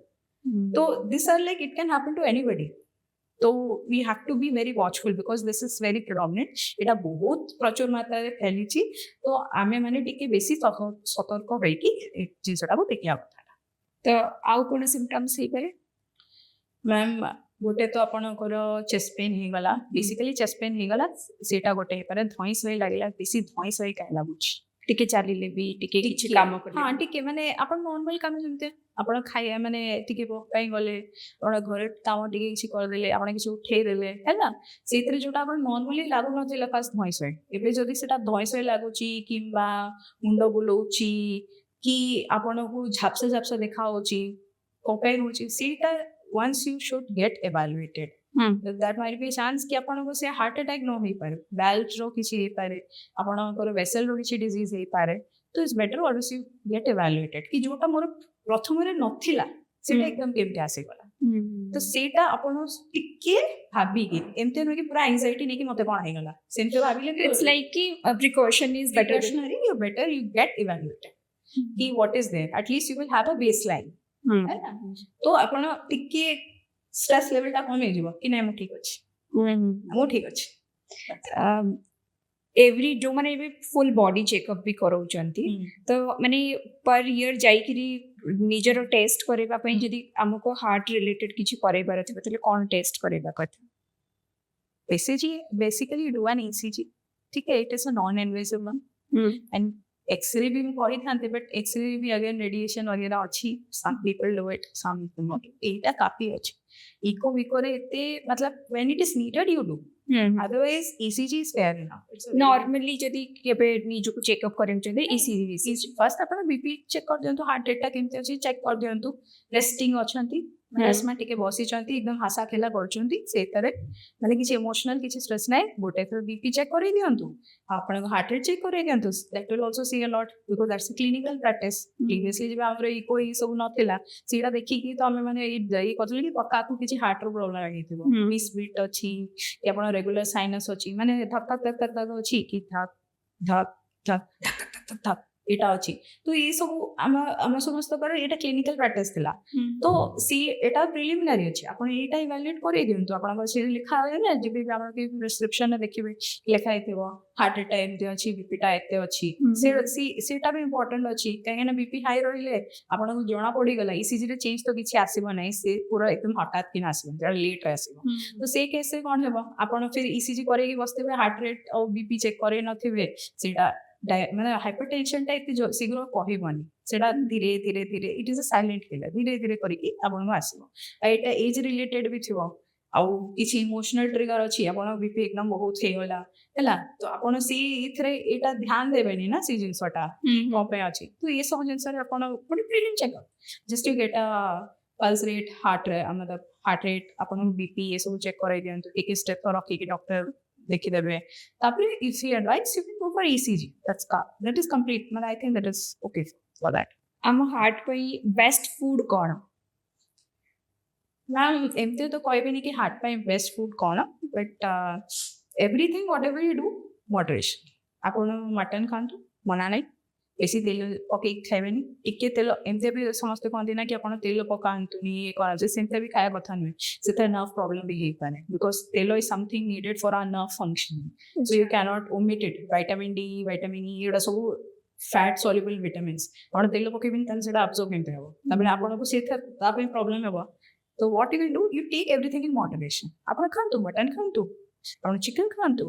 so these are like it can happen to anybody तो we have to be very watchful because this is very predominant एटा बहुत प्रचुर मात्रा रे फैली छी तो आमे माने टिके बेसी सतर्क होई कि ए जिसटा को देखिया कथा तो आउ कोन सिम्पटम्स हे करे मैम गोटे तो आपनकर चेस्ट पेन हे गला बेसिकली चेस्ट पेन हे गला सेटा गोटे हे पारे धइस होई लागला बेसी धइस होई काय लागुछ टिके चालिले भी टिके किछि काम करे हां टिके माने आपण नॉर्मल काम जमते आपण खाइया माने टिके पकाई गले आपण घरे काम टिके किछि कर देले आपण किछि उठेई देले हैला सेतरे जोटा आपण नॉर्मली लागु नथिला फास्ट धइस होई एबे जदी सेटा धइस होई लागुची किबा मुंडो बुलोची कि आपण को झापसा झापसा देखा होची कोपेन होची सेटा once you should get evaluated that might be a chance कि आपण को से हार्ट अटैक न होई पारे बेल्ट रो किछि हे पारे आपण को वेसल रो किछि डिजीज हे पारे तो it's better also you get evaluated कि जोटा मोर प्रथम रे नथिला सेटा एकदम केमते आसी गला तो सेटा आपण टिके भाबी कि एमते न कि पूरा एंजाइटी नै कि मते कोन हे गला सेंटे भाबिले इट्स लाइक कि precaution is better you get evaluated कि what is there at least you will have a baseline है ना तो आपण टिके स्ट्रेस लेवल टा कम हे जीवो कि नै मो ठीक अछि एवरी जो माने भी फुल बॉडी चेकअप भी करौचंती तो माने पर ईयर जाईकरी निजरो टेस्ट करेबा पई जदी हमको हार्ट रिलेटेड किछि करेबार थिबे तले कोन टेस्ट करेबा कथा बेसिकली डू एन ECG ठीक है it is a non invasive one and x ray भी करि थांते बट एक्सरे भी अगेन रेडिएशन वगैरह अच्छी some people do it some not एटा काफी अछि इको विको रे एते मतलब when it is needed you do otherwise ECG is fair enough normally जदी केबे निजो को चेकअप करें चंदे ECG फर्स्ट अपन बीपी चेक कर दियंतु हार्ट रेट टा केमते अछि चेक कर दियंतु रेस्टिंग अछंती ମାରାସ୍ମା ଟିକେ ବସିଛନ୍ତି ଏକଦମ ହାସା ଖେଲା କରୁଛନ୍ତି ସେଇଥିରେ ମାନେ କିଛି ଇମୋସନାଲ କିଛି ଷ୍ଟ୍ରେସ୍ ନାହିଁ ଗୋଟେ ଥର ବିପି ଚେକ୍ କରେଇ ଦିଅନ୍ତୁ ଆପଣଙ୍କ ହାର୍ଟ ରେଟ୍ ଚେକ୍ କରେଇ ଦିଅନ୍ତୁ ଦ୍ୟାଟ୍ ୱିଲ୍ ଅଲସୋ ସି ଅ lot because that's A clinical practice previously ଯେବେ ଆମର ଇକୋ ଏଇ ସବୁ ନଥିଲା ସେଇଟା ଦେଖିକି ତ ଆମେ ମାନେ ଏଇ କରୁଥିଲେ କି କାହାକୁ କିଛି ହାର୍ଟର ପ୍ରୋବ୍ଲେମ ହେଇଥିବ ମିସ୍ ବିଟ୍ ଅଛି କି ଆପଣ ରେଗୁଲାର ସାଇନସ୍ ଅଛି ମାନେ ଧକ୍ ଧକ୍ ଧକ୍ ଧକ୍ ଧକ୍ ଅଛି କି ଧକ୍ ଧକ୍ ଧକ୍ ଧକ୍ ଧକ୍ ଧକ୍ ଧକ୍ ଏଇଟା ଅଛି ତ ଏଇ ସବୁ ଆମ ସମସ୍ତଙ୍କର ଏଇଟା କ୍ଲିନିକାଲ ପ୍ରାକ୍ଟିସ୍ ଥିଲା ତ ସି ଏଟା ପ୍ରିଲିମିନାରୀ ଅଛି ଆପଣ ଏଇଟା ଇଭାଲୁଏଟ୍ କରେଇ ଦିଅନ୍ତୁ ଆପଣଙ୍କର ସେ ଲେଖା ହୁଏ ନା ଯେବେ ବି ଆମର ପ୍ରେସକ୍ରିପ୍ସନରେ ଦେଖିବେ ଲେଖା ହେଇଥିବ ହାର୍ଟ ରେଟ୍ ଏମିତି ଅଛି ବିପିଟା ଏତେ ଅଛି ସେଇଟା ବି ଇମ୍ପୋର୍ଟାଣ୍ଟ ଅଛି କାହିଁକିନା ବିପି ହାଇ ରହିଲେ ଆପଣଙ୍କୁ ଜଣା ପଡ଼ିଗଲା ଇସିଜିରେ ଚେଞ୍ଜ ତ କିଛି ଆସିବ ନାହିଁ ସେ ପୁରା ଏକଦମ ହଠାତ୍ କିନା ଆସିବ ସେଟା ଲେଟ୍ରେ ଆସିବ ତ ସେଇ କେସ୍ରେ କ'ଣ ହେବ ଆପଣ ଫିର ଇସିଜି କରେଇକି ବସିଥିବେ ହାର୍ଟ ରେଟ୍ ଆଉ ବିପି ଚେକ୍ କରେଇ ନଥିବେ ସେଇଟା ମାନେ ହାଇପରଟେନସନଟା ଏତେ ଶୀଘ୍ର କହିବନି ସେଟା ଧୀରେ ଧୀରେ ଧୀରେ it is a silent killer ଧୀରେ ଧୀରେ କରିକି ଆପଣଙ୍କୁ ଆସିବ ଆଉ ଏଇଟା ଏଜ୍ ରିଲେଟେଡ୍ ବି ଥିବ ଆଉ କିଛି ଇମୋସନାଲ ଟ୍ରିଗର ଅଛି ଆପଣ ବିପି ଏକଦମ ବହୁତ ହେଇଗଲା ହେଲା ତ ଆପଣ ସେଇଥିରେ ଏଇଟା ଧ୍ୟାନ ଦେବେନି ନା ସେଇ ଜିନିଷଟା କ'ଣ ପାଇଁ ଅଛି ତ ଏସବୁ ଜିନିଷରେ ଆପଣ ଗୋଟେ prelim checkup just to get pulse rate ଆମର ହାର୍ଟ ରେଟ୍ ଆପଣଙ୍କୁ ବିପି ଏସବୁ ଚେକ୍ କରାଇ ଦିଅନ୍ତୁ ଟିକେ ଷ୍ଟେପ୍ ରଖିକି ଡକ୍ଟର ଦେଖିଦେବେ ତାପରେ if he advice you can go for ECG that is complete ମାନେ I think that is okay for that ଆମ ହାର୍ଟ ପାଇଁ ବେଷ୍ଟ ଫୁଡ୍ କ'ଣ ମ୍ୟାମ୍ ଏମିତି ତ କହିବେନି କି ହାର୍ଟ ପାଇଁ ବେଷ୍ଟ ଫୁଡ୍ କ'ଣ but everything whatever you do moderation ଆପଣ ମଟନ୍ ଖାଆନ୍ତୁ ମନା ନାହିଁ ବେଶୀ ତେଲ ପକେଇକି ଖାଇବେନି ଟିକେ ତେଲ ଏମିତି ବି ସମସ୍ତେ କହନ୍ତି ନା କି ଆପଣ ତେଲ ପକାନ୍ତୁନି ଇଏ କରନ୍ତୁ ସେମିତି ବି ଖାଇବା କଥା ନୁହେଁ ସେଥିରେ ନର୍ଭ ପ୍ରୋବ୍ଲେମ୍ ବି ହେଇପାରେ ବିକଜ ତେଲ is something needed for our nerve functioning so you can't omit it vitamin D vitamin E ଏଗୁଡ଼ା ସବୁ ଫ୍ୟାଟ୍ ସଲ୍ୟୁବଲ୍ ଭିଟାମିନ୍ସ ଆପଣ ତେଲ ପକେଇବେନି ତାହେଲେ ସେଇଟା ଆବଜର୍ବ କେମିତି ହେବ ତାପରେ ଆପଣଙ୍କୁ ସେଥିରେ ତା ପାଇଁ ପ୍ରୋବ୍ଲେମ୍ ହେବ ତ what you do you take everything in moderation ଆପଣ ଖାଆନ୍ତୁ ମଟନ୍ ଖାଆନ୍ତୁ ଆପଣ ଚିକେନ୍ ଖାଆନ୍ତୁ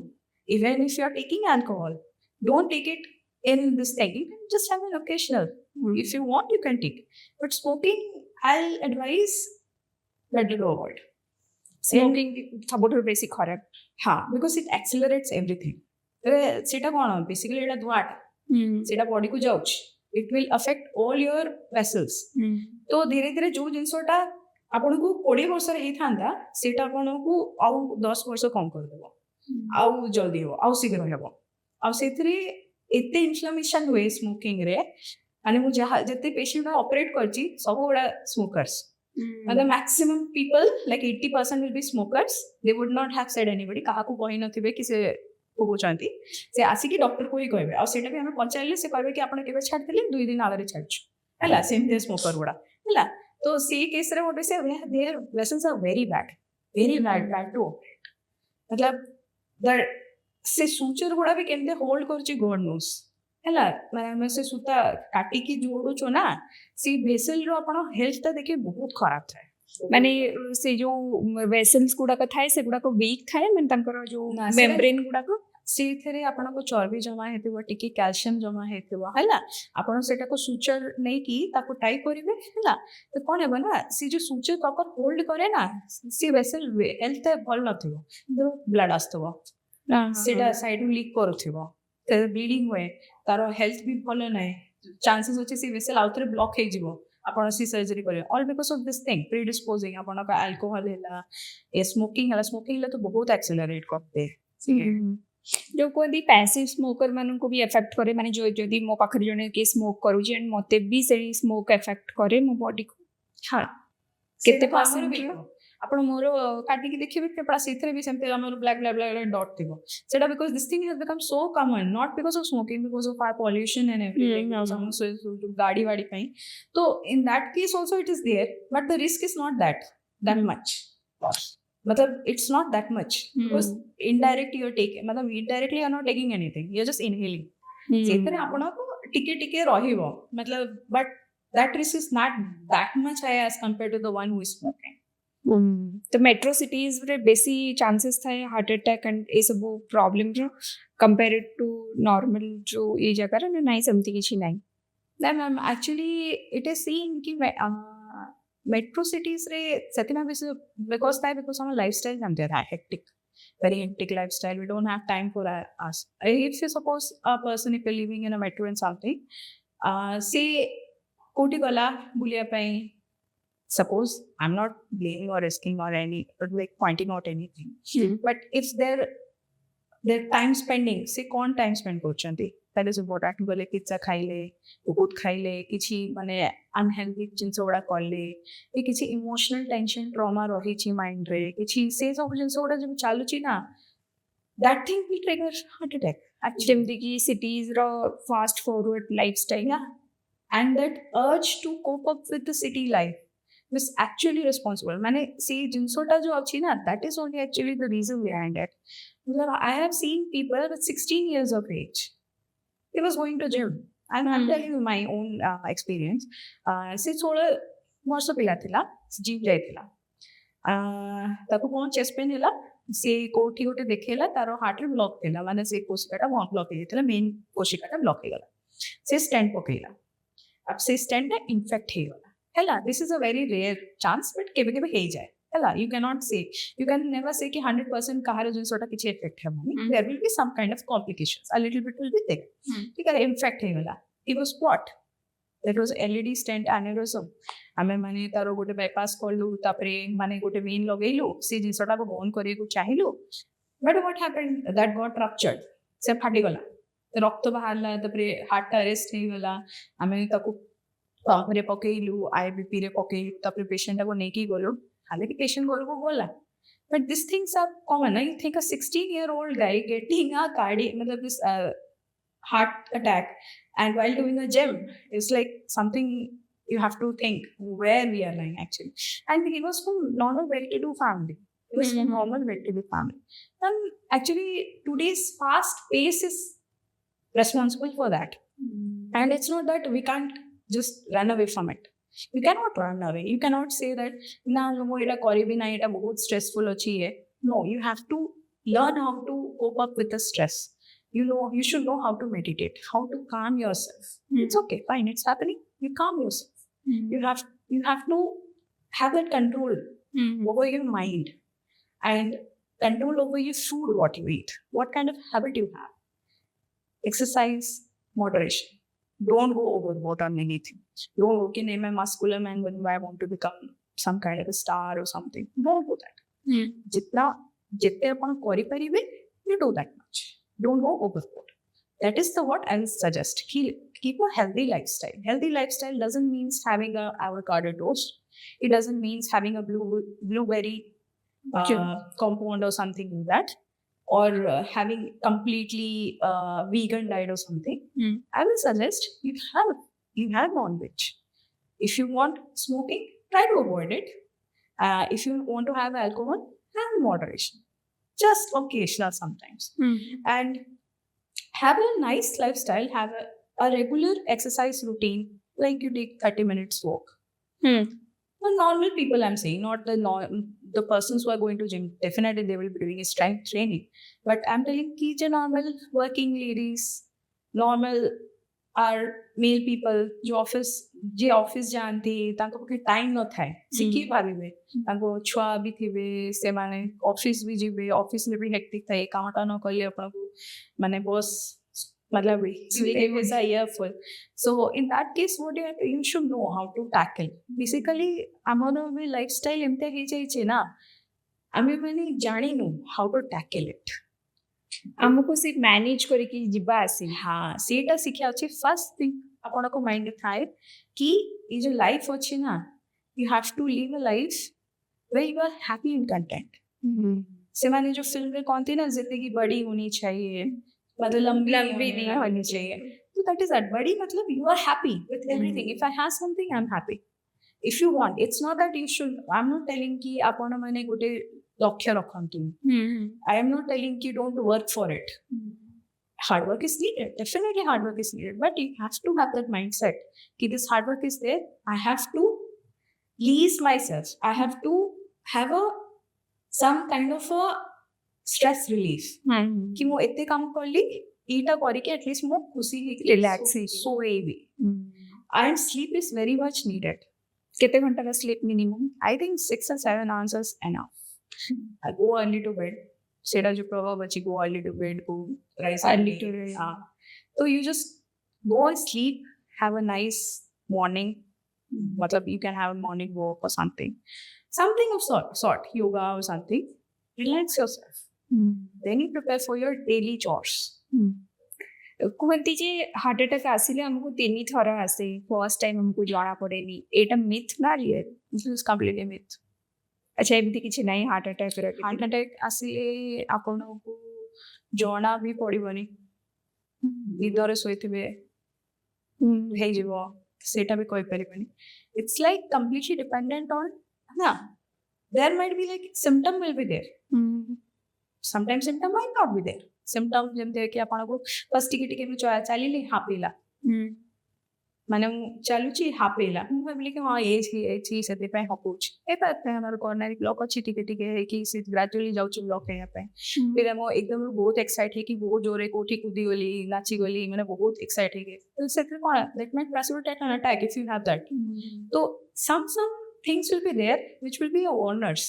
even if you are taking alcohol don't take it in this thing. You can just have an occasional. If you want, you can take. But smoking, I'll advise better to avoid. Smoking ସବୁଠାରୁ ବେଶୀ ଖରାପ हाँ, because it accelerates everything. ସେଇଟା କ'ଣ basically ଏଇଟା ଧୂଆଁଟା ସେଇଟା ବଡିକୁ ଯାଉଛି it will affect all your vessels ତ ଧୀରେ ଧୀରେ ଯୋଉ ଜିନିଷଟା ଆପଣଙ୍କୁ 20 ବର୍ଷରେ ହେଇଥାନ୍ତା ସେଇଟା ଆପଣଙ୍କୁ ଆଉ 10 ବର୍ଷ କମ୍ କରିଦେବ ଆଉ ଜଲ୍ଦି ହେବ ଆଉ ଶୀଘ୍ର ହେବ ଆଉ ସେଥିରେ ଏତେ ଇନଫ୍ଲାମେସନ୍ ହୁଏ ସ୍ମୋକିଂରେ ମାନେ ମୁଁ ଯାହା ଯେତେ ପେସେଣ୍ଟ ଅପରେଟ୍ କରିଛି ସବୁ ଗୁଡ଼ା ସ୍ମୋକର୍ସ मतलब maximum people like 80% will be smokers they would not have said anybody କାହାକୁ କହିନଥିବେ କି ସେ କହୁଛନ୍ତି ସେ ଆସିକି ଡକ୍ଟର କୁ ହିଁ କହିବେ ଆଉ ସେଇଟା ବି ଆମେ ପଚାରିଲେ ସେ କହିବେ କି ଆପଣ କେବେ ଛାଡ଼ିଥିଲେ 2 ଦିନ ଆଗରେ ଛାଡ଼ିଛୁ ହେଲା ସେମିତି ସ୍ମୋକର ଗୁଡ଼ା ହେଲା ତ ସେଇ କେସ୍ରେ ଗୋଟେ ସେ their vessels are very bad to operate मतलब ସେ ସୁଚର ଗୁଡ଼ା ବି କେମିତି ହୋଲ୍ଡ କରୁଛି ଗଡ୍ ନୋସ୍ ହେଲା ମାନେ ଆମେ ସେ ସୂତା କାଟିକି ଯୋଡୁଛୁ ନା ସେ ଭେସେଲର ଆପଣ ହେଲ୍ଥଟା ଦେଖିବେ ବହୁତ ଖରାପ ଥାଏ ମାନେ ସେ ଯୋଉ ଭେସଲ୍ସ ଗୁଡାକ ଥାଏ ସେଗୁଡାକ ୱିକ୍ ଥାଏ ମାନେ ତାଙ୍କର ଯୋଉ ନା, ମେମ୍ବ୍ରେନ୍ ଗୁଡାକ ସେଇଥିରେ ଆପଣଙ୍କ ଚର୍ବି ଜମା ହେଇଥିବ ଟିକେ କ୍ୟାଲସିୟମ ଜମା ହେଇଥିବ ହେଲା ଆପଣ ସେଟାକୁ ସୁଚର ନେଇକି ତାକୁ ଟାଇ କରିବେ ହେଲା ତ କ'ଣ ହେବ ନା ସେ ଯୋଉ ସୁଚର ପ୍ରପର ହୋଲ୍ଡ କରେ ନା ସେ ଭେସେଲ ହେଲ୍ଥ ଭଲ ନଥିବ ବ୍ଲଡ୍ ଆସୁଥିବ ସେଇଟା ସାଇଡରୁ ଲିକ୍ କରୁଥିବ ବ୍ଲିଡିଂ ହୁଏ ତାର ହେଲ୍ଥ ବି ଭଲ ନାହିଁ ଚାନ୍ସେସ୍ ଅଛି ସେ ଭେସେଲ ଆଉଥରେ ବ୍ଲକ୍ ହେଇଯିବ ଆପଣ ସେ ସର୍ଜରୀ କରିବେ all because of this thing predisposing ଆପଣଙ୍କ ଆଲକୋହଲ ହେଲା ଏ ସ୍ମୋକିଂ ହେଲେ ତ ବହୁତ ଆକ୍ସିଲରେଟ୍ କରିଦିଏ ଯୋଉ କୁହନ୍ତି ପ୍ୟାସିଭ୍ ସ୍ମୋକର ମାନଙ୍କୁ ବି ଏଫେକ୍ଟ କରେ ମାନେ ଯଦି ମୋ ପାଖରେ ଜଣେ କିଏ ସ୍ମୋକ୍ କରୁଛି ଆଣ୍ଡ ମତେ ବି ସେଇ ସ୍ମୋକ୍ ଏଫେକ୍ଟ କରେ ମୋ ବଡିକୁ ହଁ କେତେ ଆମର ବି ପରସେଣ୍ଟ ଆପଣ ମୋର କାଟିକି ଦେଖିବେ କେବଳ ସେଇଥିରେ ବି ସେମିତି ଆମର ବ୍ଲାକ୍ ଡଟ୍ ଥିବ ସେଇଟା because this thing has become so common not because of smoking because of our pollution and everything ଗାଡ଼ି ବାଡ଼ି ପାଇଁ ତ in that case also it is there but the risk is not that much मतलब it's not that much because indirect you are taking मतलब indirectly you are not taking anything you are just inhaling ସେଇଥିରେ ଆପଣଙ୍କୁ ଟିକେ ଟିକେ ରହିବ मतलब but that risk is not that much high as compared to the one who is smoking. तो metro cities रे बेसी चांसेस थाए हार्ट अटैक एंड ए सब प्रॉब्लम रो कंपेयर्ड टू नॉर्मल जो ये जगह रे नहीं समथि किछि नहीं ना ma'am actually it is seeing कि मेट्रो सिटीज रे सेतिना बिकॉज our lifestyle हमते है hectic very hectic lifestyle we don't have time for us if you suppose a person if you're living in a metro and something say कोटी गला बुलिया ପାଇଁ suppose I'm not blaming or risking or any or like pointing out anything, but if their time spending, say कौन time spend କରୁଛନ୍ତି, that is important. बोले pizza खाइले, बहुत खाइले, किसी माने unhealthy जिनसे उड़ा कॉले, ये किसी emotional tension trauma रही ची mind रे, किसी से सब जिनसे उड़ा जब चालू ची ना, that thing will trigger heart attack. Actually, ଯେମିତି କି ସିଟିଜ୍ର fast forward lifestyle yeah, and that urge to cope up with the city life was actually responsible. मैंने see जिनसोटा जो अच्छी ना, that is only actually the reason behind it. मतलब I have seen people with 16 years of age, they was going to gym. I'm telling you my own experience. से 16 ବର୍ଷ ପିଲା ଥିଲା, gym ଯାଇଥିଲା, ତାକୁ କ'ଣ ଚେଷ୍ଟ ପେନ୍ ହେଲା, ସେ କୋଉଠି ଗୋଟେ ଦେଖେଇଲା ତାର ହାର୍ଟରେ ବ୍ଲକ୍ ଥିଲା, ମାନେ ସେ କୋଶିକାଟା ବ୍ଲକ୍ ହେଇଯାଇଥିଲା, ମେନ୍ କୋଶିକାଟା ବ୍ଲକ୍ ହେଇଗଲା, ସେ ଷ୍ଟେଣ୍ଟ ପକେଇଲା, अब से स्टेंट इनफेक्ट ହେଇଗଲା ହେଲା, this is a very rare chance but କେବେ କେବେ ହେଇଯାଏ ହେଲା, you cannot say, you can never say कि 100% କାହାର ଜିନିଷଟା କିଛି effect ହେବନି, there will be some kind of complications, a little bit will be there, ठीक है, इनफेक्ट ହେଇଗଲା, it was what, that was LED stent aneurysm, ଆମେ ମାନେ ତାର ଗୋଟେ bypass କଲୁ, ତାପରେ ମାନେ ଗୋଟେ vein ଲଗେଇଲୁ, ସେ ଜିନିଷଟାକୁ ବନ୍ଦ କରିବାକୁ ଚାହିଁଲୁ, but what happened, that got ruptured, ସେ ଫାଟିଗଲା, ରକ୍ତ ବାହାରିଲା, ତାପରେ ହାର୍ଟଟା ଆରେଷ୍ଟ ହେଇଗଲା, ଆମେ ତାକୁ ପାମ୍ପରେ ପକେଇଲୁ, IBPରେ ପକେଇଲୁ, ତାପରେ ପେସେଣ୍ଟଟାକୁ ନେଇକି ଗଲୁ, ହାଲାକି ପେସେଣ୍ଟ ଘରକୁ ଗଲା, but these things are common. You think a 16-year-old guy getting a मतलब this heart attack and while doing a gym is like something you have to think where we are lying actually. And he was from normal well-to-do family. He was from normal well-to-do family. And actually today's fast pace is responsible for that. And it's not that we can't just run away from it. You cannot run away. You cannot say that na mo eta karibi na, eta bahut stressful achi hai. No, you have to learn how to cope up with the stress. You know, you should know how to meditate, how to calm yourself. It's okay, fine, it's happening, you calm yourself. You have to have that control over your mind and control over your food, what you eat, what kind of habit you have. Exercise, moderation. Don't go overboard on anything. Don't go, okay, I'm a muscular man, when I want to become some kind of a star or something. Don't do that. जितने अपन करी परिवे, you do that much. Don't go overboard. That is the what I will suggest. Keep a healthy lifestyle. Healthy lifestyle doesn't mean having a avocado toast. It doesn't mean having a blueberry compound or something like that. Or having completely vegan diet or something. I will suggest you have non-veg. If you want smoking, try to avoid it. If you want to have alcohol, have moderation. Just occasional sometimes. And have a nice lifestyle, have a regular exercise routine, like you take 30 minutes walk. The normal people I'm saying, not the persons who are going to gym. Definitely they will be doing strength training. But I'm telling ki je normal working ladies, normal are male people, जो office जानती तांको पखे time न थाए सिकी भाबिबे तांको छुआ भी थिबे से माने ऑफिस भी जीबे ऑफिस में भी हेक्टिक थाए कामटा न कले आपनको माने बॉस मतलब it was a year full. So in that case, you should know how to tackle. Basically, ଆମର ବି lifestyle ଏମିତି ହେଇଯାଇଛି ନା, ଆମେ ମାନେ ଜାଣିନୁ how to tackle it. ଆମକୁ ସେ ମ୍ୟାନେଜ୍ କରିକି ଯିବା ଆସିନି। हाँ, ସେଇଟା ଶିଖିବା ଅଛି। ଫାର୍ଷ୍ଟ ଥିଙ୍ଗ ଆପଣଙ୍କ ମାଇଣ୍ଡରେ ଥାଏ କି ଏ ଯୋଉ ଲାଇଫ୍ ଅଛି ନା, you have to live a life where you are happy and content. ସେମାନେ ଯୋଉ फिल्म में कौनती ना जिंदगी बड़ी होनी चाहिए, मतलब लंबी नहीं होनी चाहिए, तो that is that. बड़ी मतलब you are happy with everything. If I have something, I'm happy. If you want, it's not that you should. I'm not telling कि ଆପଣ ମାନେ ଗୋଟେ ଲକ୍ଷ୍ୟ ରଖନ୍ତୁ. I am not telling you don't work for it. Hard work is needed. Definitely hard work is needed. But you have to have that mindset. That this hard work is there. I have to ease myself. I have to have some kind of a stress relief. कि मैं इतने काम कर ली, इटा करी के at least मैं खुशी ही relax ही सोए भी. And sleep is very much needed. कितने घंटा का sleep minimum? I think 6 or 7 hours is enough. I go early to bed. सेटा जो प्रभाव बची go early to bed, go rise Early to bed. So you just go and sleep, have a nice morning, मतलब you can have a morning walk or something of sort, yoga or something. Relax yourself. Then you prepare for your daily chores. କୁହନ୍ତି ଯେ heart attack ଆସିଲେ ଆମକୁ 3 ଥର ଆସେ, first time ଆମକୁ ଜଣା ପଡେନି, ଏଇଟା ମିଥ୍ ନା real? This is completely myth. ଆଚ୍ଛା, ଏମିତି କିଛି ନାହିଁ ହାର୍ଟ ଆଟାକ୍ର? ହାର୍ଟ ଆଟାକ୍ ଆସିଲେ ଆପଣଙ୍କୁ ଜଣା ବି ପଡ଼ିବନି, ନିଦରେ ଶୋଇଥିବେ ହେଇଯିବ, ସେଇଟା ବି କହିପାରିବନି. It's like completely dependent on, ନା, there might be like symptom will be there. Sometimes symptom might not be there. Symptom ଯେମିତି କି ଆପଣଙ୍କୁ ବସ୍ ଟିକେ ଟିକେ ମୁଁ ଚାଲିଲି ହାପିଲା, ମାନେ ମୁଁ ଚାଲୁଛି ହାପିଲା, ମୁଁ ଭାବିଲି କି ହଁ ଏଇଛି ସେଥିପାଇଁ ହପଉଛି, ହେଇପାରେ ଆମର କରୋନାରୀ ବ୍ଲକ୍ ଅଛି, ଟିକେ ଟିକେ ହେଇକି ସେ ଗ୍ରାଜୁଆଲି ଯାଉଛି ବ୍ଲକ୍ ହେଇବା ପାଇଁ. ଫିର୍ ମୁଁ ଏକଦମ ବହୁତ ଏକ୍ସାଇଟ୍ ହେଇକି ବହୁତ ଜୋରରେ କୋଉଠି କୁଦିଗଲି, ନାଚିଗଲି, ମାନେ ବହୁତ ଏକ୍ସାଇଟ୍ ହେଇକି, ତ ସେଥିରେ କ'ଣ that might precipitate an attack if you have that. So some things will be there which will be your warners.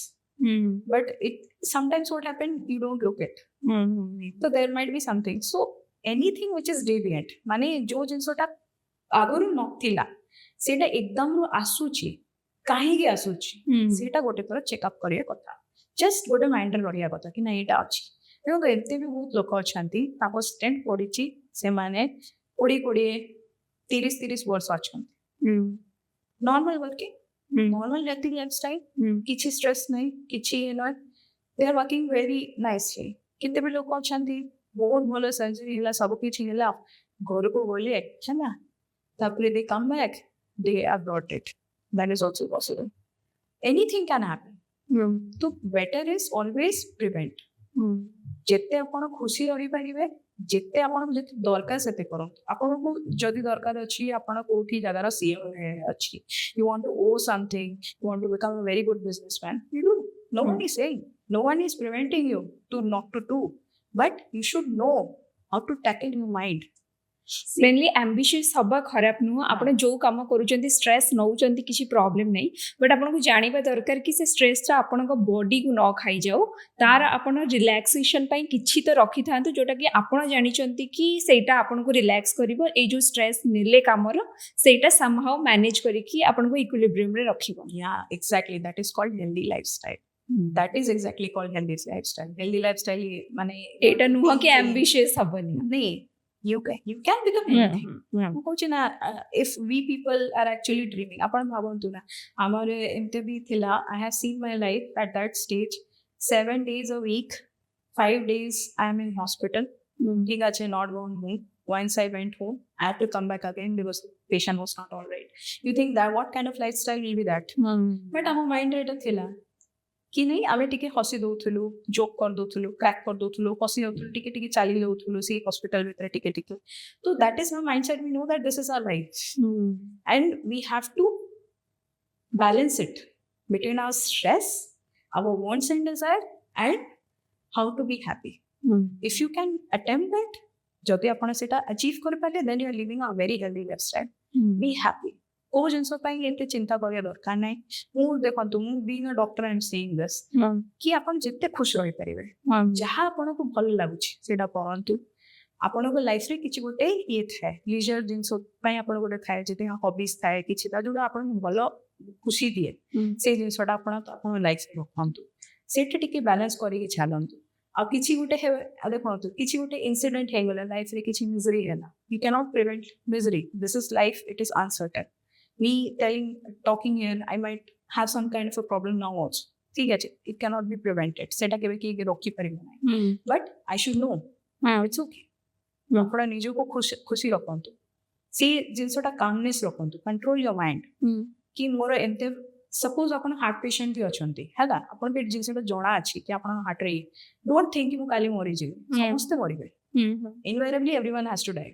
But it sometimes what happen, you don't look it. So there might be something. So anything which is deviant, माने जो जिनसटा आगुरु नथिला सेटा एकदम रो आसुची, काहेकि आसुची, सेटा गोटे थोड़ा चेकअप करिया कथा, जस्ट गोटे माइंड रे रहिया कथा कि ना एटा अछि. देखो एते भी बहुत लोक अछंती, ताको स्टेंट पडिची, से माने 20-30 वर्ष अछंती, normal working, normal healthy lifestyle, किछि स्ट्रेस नहीं, किछि नहीं, they are working very nicely. कितने भी लोग अछंती, बहुत भलो सर्जरी होला, सब किछि होला, घर को गले छना, तापरे they come back, they have got it. That is also possible. Anything can happen. तो better is always prevent. जेते आपण खुशी रही परिबे, जेते आपण जेते दरकार सेते करंतु. आपण को जदी दरकार अछि, आपण कोठी जगार सीएम अछि, you want to owe something, you want to become a very good businessman, you do. No one is saying, no one is preventing you to not to do, but you should know how to tackle your mind. Mainly ambitious हवा खराब नुह, आपण जो काम करूचंती stress नउचंती किछि problem नहीं, but आपन को जानिबा दरकार कि से स्ट्रेस ता आपन को बॉडी को न खाई जाओ, तार आपन रिलैक्सेशन पई किछि तो रखि थांतु जोटा कि आपन जानिचंती कि सेटा आपन को रिलैक्स करिवो, ए जो स्ट्रेस नेले कामर सेटा समहाउ मैनेज करिकि आपन को इक्विलिब्रियम रे रखिबो. Yeah, exactly, that is called healthy lifestyle. That is exactly called healthy lifestyle. Healthy lifestyle माने एटा नुह कि एम्बिशियस हबनी नहीं, you can become anything. ମୁଁ କହୁଛି ନା, if we people are actually dreaming, ଆପଣ ଭାବନ୍ତୁ ନା, ଆମର ଏମିତି ବି ଥିଲା, I have seen my life at that stage, 7 days a week, 5 days I am in hospital, ঠিক আছে, not gone home. Once I went home, I had to come back again because the patient was not all right. You think that what kind of lifestyle will be that? But ଆମ ମାଇଣ୍ଡରେ ଏଟା ଥିଲା कि नहीं, आमे टिके हसी दउथुलु, joke कर दउथुलु, क्रैक कर दउथुलु, हसी दउथुलु, टिके टिके चाली दउथुलु सी हॉस्पिटल भितर टिके टिके. तो that is my mindset. We know that this is our life, and we have to balance it between our stress, our wants and desire, and how to be happy. If you can attempt that, जदि आपण सेटा achieve कर पाले, then you are living a very healthy lifestyle. Be happy. ओ जिनस ପାଇଁ एते चिंता करिया दरकार नाही. मु देखंतु, मु being a doctor, I am saying this कि आपण जते खुश रहि परिबे, जहा आपण को भल लागुची सेटा परंतु आपण को लाइफ रे किछि गोटे ये थाए, लीजर जिनस ପାଇଁ आपण गोटे थाए, जते हॉबीज थाए, किछि ता जोडा आपण भल खुशी दिए, से जिनसटा आपण लाइफ रे रखंतु, सेटा टिके बैलेंस करिके छालंतु. आ किछि गोटे हे, देखंतु किछि गोटे इंसिडेंट हे गेला लाइफ रे, किछि मिजरी हैला, you can not prevent misery. This is life, it is uncertain. Me talking here, I might have some kind of a problem now also. ठीक है, it cannot be prevented. सेटा केबे कि रोकी परिबो नाही. But I should know. It's okay. आपण निजो को खुशी रखंतु. सी जिनसटा कामनेस रखंतु. Control your mind. कि मोर एंते सपोज आपण हार्ट पेशेंट भी अछंती, हैला, आपण बे जिनसटा जणा अछि कि आपण हार्ट रे, डोंट थिंक कि मु काली मरि जे, समस्त मरिबे. Invariably everyone has to die.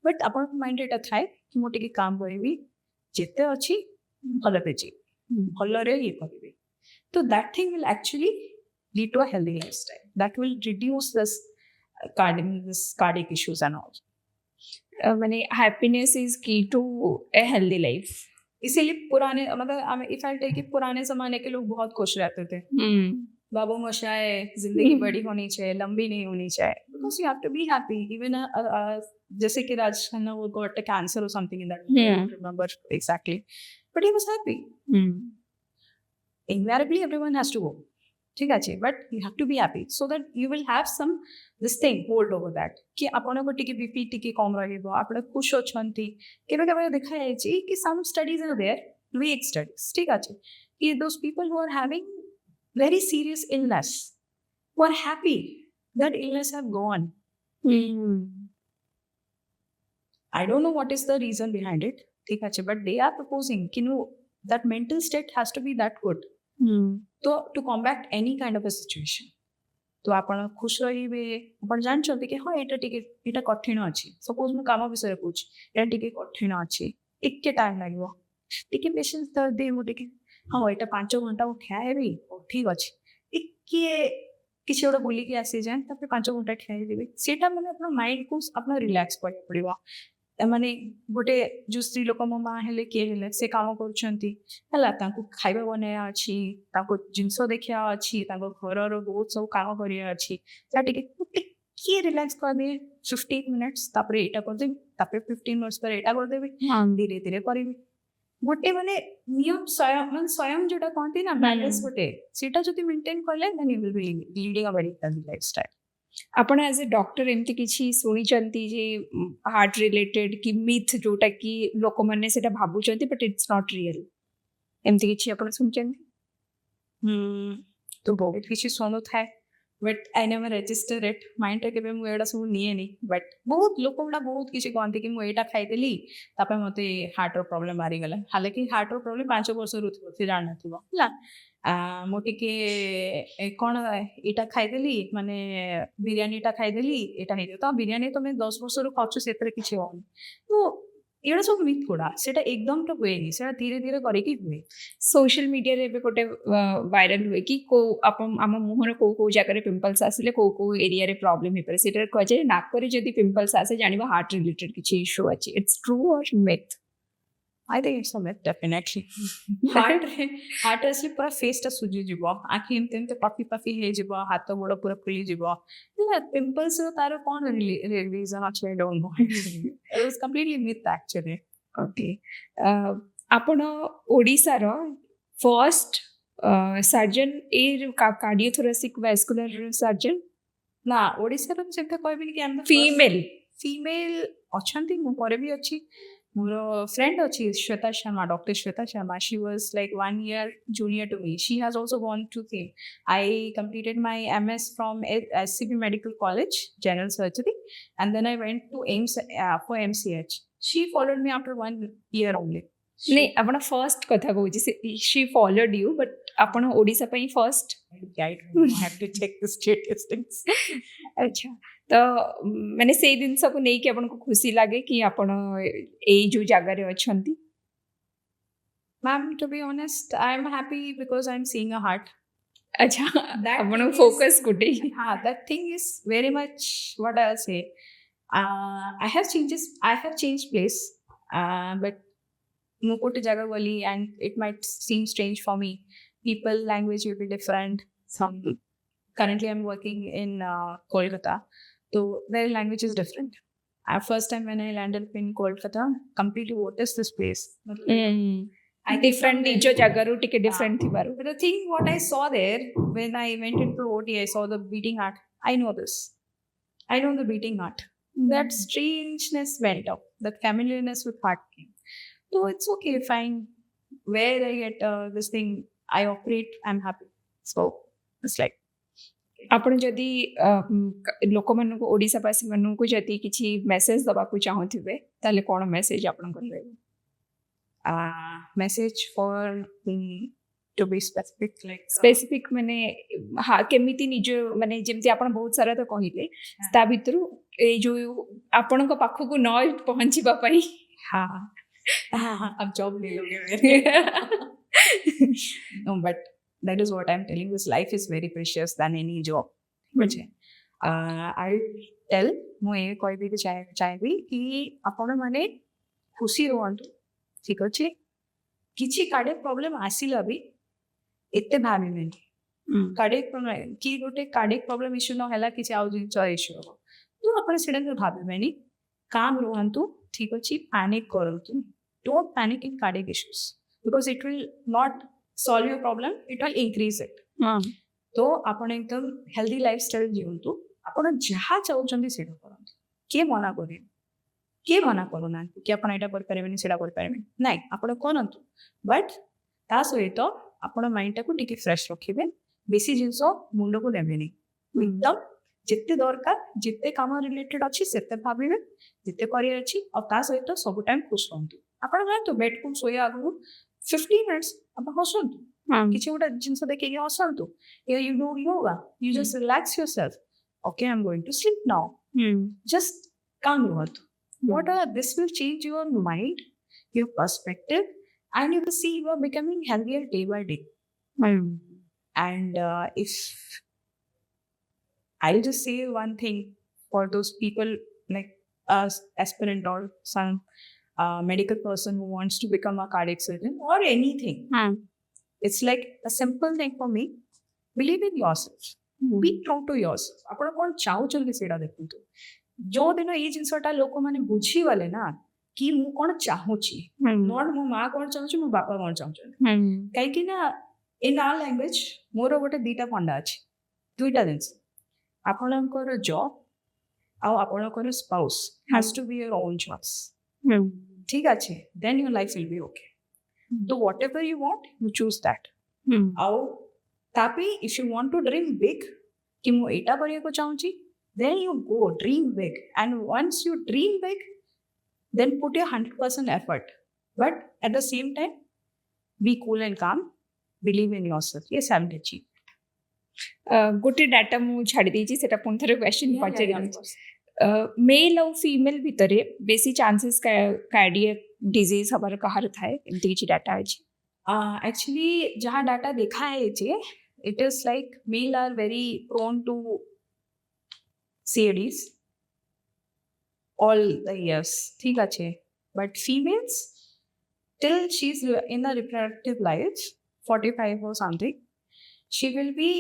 But आपण माइंड एटा थाए कि मो टिके काम करबी, जेते अछि भल पेजी, भल रे ये करबे. तो that thing will actually lead to a healthy lifestyle. That will reduce this cardiac issues and all. माने हैप्पीनेस इज की टू ए हेल्दी लाइफ. इसीलिए पुराने, मतलब इफ आई टेक इट, पुराने जमाने के लोग बहुत खुश रहते थे. बाबू मोशाए, जिंदगी बड़ी होनी चाहिए, लंबी नहीं होनी चाहिए. Because you have to be happy. Even जैसे कि राज खन्ना वो got a cancer or something in that. I don't remember exactly. but he was happy. Invariably everyone has to go, ठीक আছে, but you have to be happy so that you will have some this thing hold over that कि आपनको टिके BP टिके कम रहेगा, आपण खुश अछंती। केबे केबे देखा जायछि कि some studies are there, weak studies, ठीक আছে, कि those people who are having very serious illness who are happy that illness have gone. I don't know what is the reason behind it, ठीक আছে, but they are proposing कि no, that mental state has to be that good. तो to combat any kind of a situation, तो आपण खुश रहिबे, आपण जानछन्ती कि हाँ एटा कठिन अछि, सपोज मु काम विषय पूछ एटा टिके कठिन अछि, टिके टाइम लागबो, टिके पेशेंस त दे, मु टिके हाँ एटा 5 घंटा मु ठिया हेबी, ठीक अछि, टिके किसी गोटे बुलिकी आसी जाए तापर 5 घंटा ठिया हेबी, सेटा माने अपन माइंड को अपन रिलैक्स करिया पड़िबो। माने गोटे जो स्त्री लोक मो माँ हेले किए हेले से काम करुछंती हला, तांको खाइबा बनाया अछि, तांको जिंस देखिया अछि, तांको घरर बहुत सब काम करिया अछि, ता टिके रिलैक्स कर दे 15 मिनिट्स, तापर एटा कर देबी, तापर 15 मिनिट्स पर एटा कर देबी, धीरे धीरे करिबी। गोटे माने नियम स्वयं जोटा कहती ना बैलेंस गोटे सेटा जति मेंटेन करले then you will be leading a very healthy lifestyle. आपण एज ए डॉक्टर एमती किसी शुणिचंती जे हार्ट रिलेटेड कि मिथ जोटा कि लोक माने सेटा भाबुचंती बट इट्स नॉट रियल, एमती किसी आपण सुनचंती? तो बहुत किसी सुनु थाए but I never register it, mind रे केबे मु एडा सब निएनी, बट बहुत लोक गुडा बहुत किसी कहते कि मु एटा खाइदेली तापर मते हार्ट रो प्रॉब्लम मारी गला, हालांकि हार्ट रो प्रॉब्लम 5 वर्ष रुथिबो से जान नथिबो हला, मो टिके कोन एटा खाइदेली माने बिरयानीटा खाइदेली एटा हे तो बिरयानी तो मैं 10 वर्ष रु खाउछु सेतरे किछि होनी, तो एड़ा सब मिथ गुडा सेटा एकदम तो हुएनी, सेटा धीरे धीरे करे कि हुए। सोशल मीडिया रे बे गोटे वायरल हुए कि को आपण आम मुहर को जगह रे पिंपल्स आसिले को एरिया रे प्रॉब्लम हे पर सेटा कह जे नाक रे जदी पिंपल्स आसे जानिबा हार्ट रिलेटेड किछि इशू अछि, इट्स ट्रू और myth? I think it's a myth, definitely. Heart असली पूरा फेस टा सुजी जीवो, आखि एमते पफी पफी हे जीवो, हाथ गोड़ पूरा फुली जीवो, ना पिंपल्स रो तारो कोन रीजन अछि, I don't know, it was completely myth actually. Okay, आपण ओडिसा रो फर्स्ट सर्जन ए कार्डियोथोरेसिक वैस्कुलर सर्जन ना ओडिसा रो सेटा कहबिनी कि हम फीमेल अछंती, मु परे भी अछि, मोर फ्रेंड अच्छी Shweta Sharma, doctor Shweta Sharma, she was like 1 year junior to me, she has also gone to thing, I completed my MS from SCB Medical College General Surgery and then I went to AIMS for MCH, she followed me after 1 year only. नहीं आपण first कथा कहू जे she followed you but आपण ओडिसा पई first I have to check the statistics. अच्छा, तो मैंने से दिन सब नहीं कि आपन को खुशी लागे कि आपण ए जो जगह रे अछंती? Ma'am, to be honest, I am happy because I am seeing a heart. अच्छा, आपण फोकस कुटे? हाँ, that thing is very much what I'll say. I have changed place, but mu kote jagah wali and it might seem strange for me. People, language will be different. Currently I'm working in Kolkata, so their language is different. First time when I landed in Kolkata, completely what is this place? I different nijo jagah ru tike different thibaru. But the thing what I saw there when I went into OT, I saw the beating heart. I know this. I know the beating heart. That strangeness went off. That familiarness with heart came. So it's okay, fine. Where I get this thing, I operate, I'm happy. So it's like. आपण जदि लोक मान को ओडिसा वासी मान को जदि किछि मेसेज दबा को चाहथिबे ताले कोन मेसेज आपण करबे? Message for to be specific, like specific माने हा केमिति निज माने जेमति आपण बहुत सारा तो कहिले ता भितरु ए जो आपण को पाखो को न पहुंचीबा पई हाँ अब जॉब ले लोगे मेरे। No, but that is what I'm telling. This life is very precious than any job. मुझे I tell मु ए कोई भी चाहिए कि आपण माने खुशी रहंतु, ठीक अछि, किछि कार्डियक प्रॉब्लम आसिला भी एते भाबिबेनी कार्डियक प्रॉब्लम कि गोटे कार्डियक प्रॉब्लम इश्यू न होला किछि आउ जिंस इश्यू हो, तो आपण सेडा भाबिबेनी, काम रहंतु, ठीक अछि, पैनिक करंतु, don't panic in cardiac issues, because it will not solve your problem, it will increase it. तो आपण एकदम हेल्दी लाइफस्टाइल जीवंतु, आपण जहाँ चाहते सेटा करंतु, किए मना करे, किए मना करूना कि आपण एटा कर पारेबेनी सेटा कर पारेबेनी, नाही आपण करंतु, बट ता सहित आपण माइंड टाको टिके फ्रेश रखिबे, बेसी जिंस मुंड को लेबेनी, एकदम जिते दरकार जिते काम रिलेटेड अच्छी सेते भाबिबे, जिते करियर अच्छी और ता सहित सब टाइम खुश रहंतु। आपण जानतो बेड को सोया आगु 15 मिनिट्स आपण हसंतु, किसी गोटे जिनस देखिए हसंतु, you do yoga, you just relax yourself, okay I am going to sleep now, just calm रुहतु। This will change your mind, your perspective, and you will see you are becoming healthier day by day. And if I'll just say one thing for those people like us, aspirant or some medical person who wants to become a cardiac surgeon or anything, it's like a simple thing for me. Believe in yourself. Be true to yourself. ଆପଣ କ'ଣ ଚାହୁଁଛନ୍ତି ସେଇଟା ଦେଖନ୍ତୁ। ଯୋଉ ଦିନ ଏଇ ଜିନିଷଟା ଲୋକମାନେ ବୁଝିଗଲେ ନା କି ମୁଁ କ'ଣ ଚାହୁଁଛି, ନଟ୍ ମୋ ମା କ'ଣ ଚାହୁଁଛି, ମୋ ବାପା କ'ଣ ଚାହୁଁଛନ୍ତି, କାହିଁକି ନା ଇନ୍ ଆୱାର ଲାଙ୍ଗୁଏଜ ମୋର ଗୋଟେ ଦିଟା ଫଣ୍ଡା ଅଛି, ଦୁଇଟା ଜିନିଷ, ଆପଣଙ୍କର ଜବ୍ ଆଉ ଆପଣଙ୍କର spouse has to be your own choice. ଠିକ ଅଛି, then your life will be okay. ତ whatever you want you choose that. ଆଉ ତାପରେ if you want to dream big କି ମୁଁ ଏଇଟା କରିବାକୁ ଚାହୁଁଛି, then you go dream big, and once you dream big, then put your 100% effort, but at the same time be cool and calm, believe in yourself, yes I will achieve। गोटे data मु छाड़ी देछि, सेटा पुन थरे question पचारि। Mail और female भितरे बेसी चांसेस कार्डियक डिजीज हबार कहार थाए, एमती किछि डाटा अछि? एक्चुअली जहाँ डाटा देखा है it is like male are very prone to CADs all the years, ठीक अच्छे, but females till she's in the reproductive life 45 or something, she will be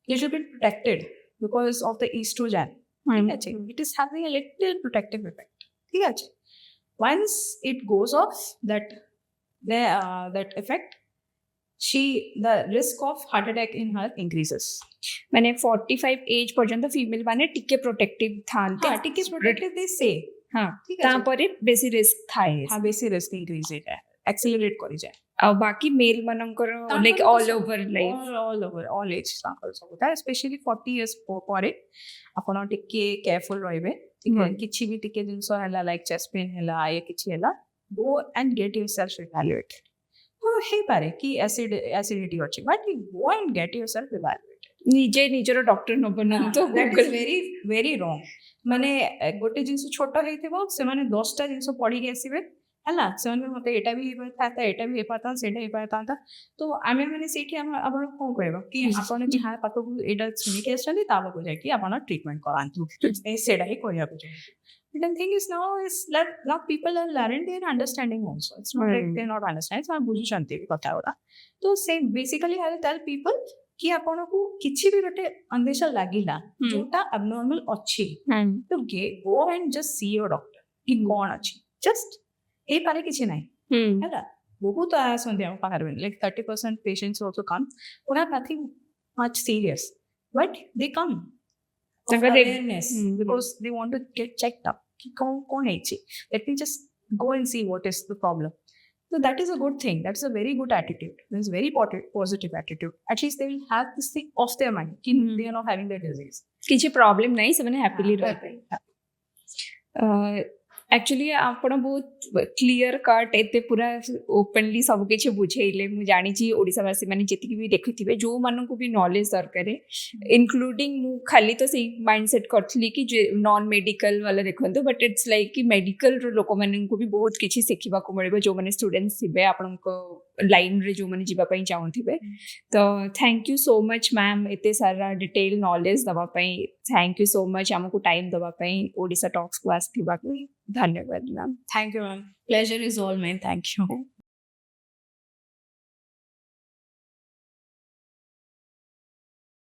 little bit protected because of the estrogen, ठीक अच्छे, it is having a little protective effect, ठीक अच्छे। Once it goes off that effect, the risk of heart attack in her increases। माने 45 as पर्यंत female माने टिके protective थांते, हाँ टिके प्रोटेक्टिव दे से, हाँ ठीक ता है, परे बेसी रिस्क थाए, हाँ बेसी रिस्क इंक्रीज होता है, एक्सेलरेट करि जाए। आ बाकी मेल मनंकर like all over life, all over all age तांकर सब होता है, स्पेशली 40 इयर्स परे आपण टिके केयरफुल रहिबे, ठीक है, किछि भी टिके जिंस हला लाइक चेस्ट पेन हला या किछि हला, go and get yourself evaluated. तो हे पारे कि एसिडिटी अछि, but go and get yourself evaluated. निजे निजर डॉक्टर न बनन तो that is very very wrong. माने गोटे जिंस छोट हेइथिबो से माने 10टा जिंस पढ़ी के आसीबे हला, से माने मते एटा भी हेपाता, एटा भी हेपाता, सेटा हेपाता, तो आमे माने सेठी आपण कोन कहबो कि आपण जहाँ पाखु एटा सुनि के आछन ताबा को जाय कि आपण ट्रीटमेंट करांतु, ए सेडा ही करिया को जाय। But the thing is now people are learning, they are understanding also, it's not like they are not understanding, so बुझुछंती कथा गुडा। तो से basically I will tell people कि आपण को किछि भी गोटे अंदेशा लागिला जोटा एबनॉर्मल अछि, तो go and just see your doctor कि कोन अछि, जस्ट ए पारे किछि नै हैला। बहुत आसंदे हम पाखर लाइक 30% पेशेंट्स आल्सो कम, उना nothing much serious, but they come of awareness because they want to get checked up कि कौन है ची, let me just go and see what is the problem। So that is a good thing, that's a very good attitude, that's very positive attitude, at least they will have this thing off their mind कि they are not having the disease, किछि problem नहीं, से माने happily रहते। Actually आपण बहुत clear cut एते पूरा ओपनली सब किछि बुझेइले, मु जानि छी ओडिसावासी माने जेतिकी भी देखुथिबे जो माननको भी नॉलेज दरकार, इंक्लूडिंग मु खाली तो सही माइंडसेट करथली कि जे नॉन मेडिकल वाला देखंतु, बट इट्स लाइक कि मेडिकल रो लोक माननको भी बहुत किछि सिखिबा को मिलबे, जो माने स्टूडेंट्स थिबे आपनको लाइन रे जो माने जीवा पई चाहथिबे। तो thank you so much ma'am एते सारा डिटेल नॉलेज दबा पई, थैंक यू सो मच हमको टाइम दबा पई ओडिसा टॉक्स को आस्थिबा को धन्यवाद ma'am. Thank you, ma'am. Pleasure is all mine. Thank you.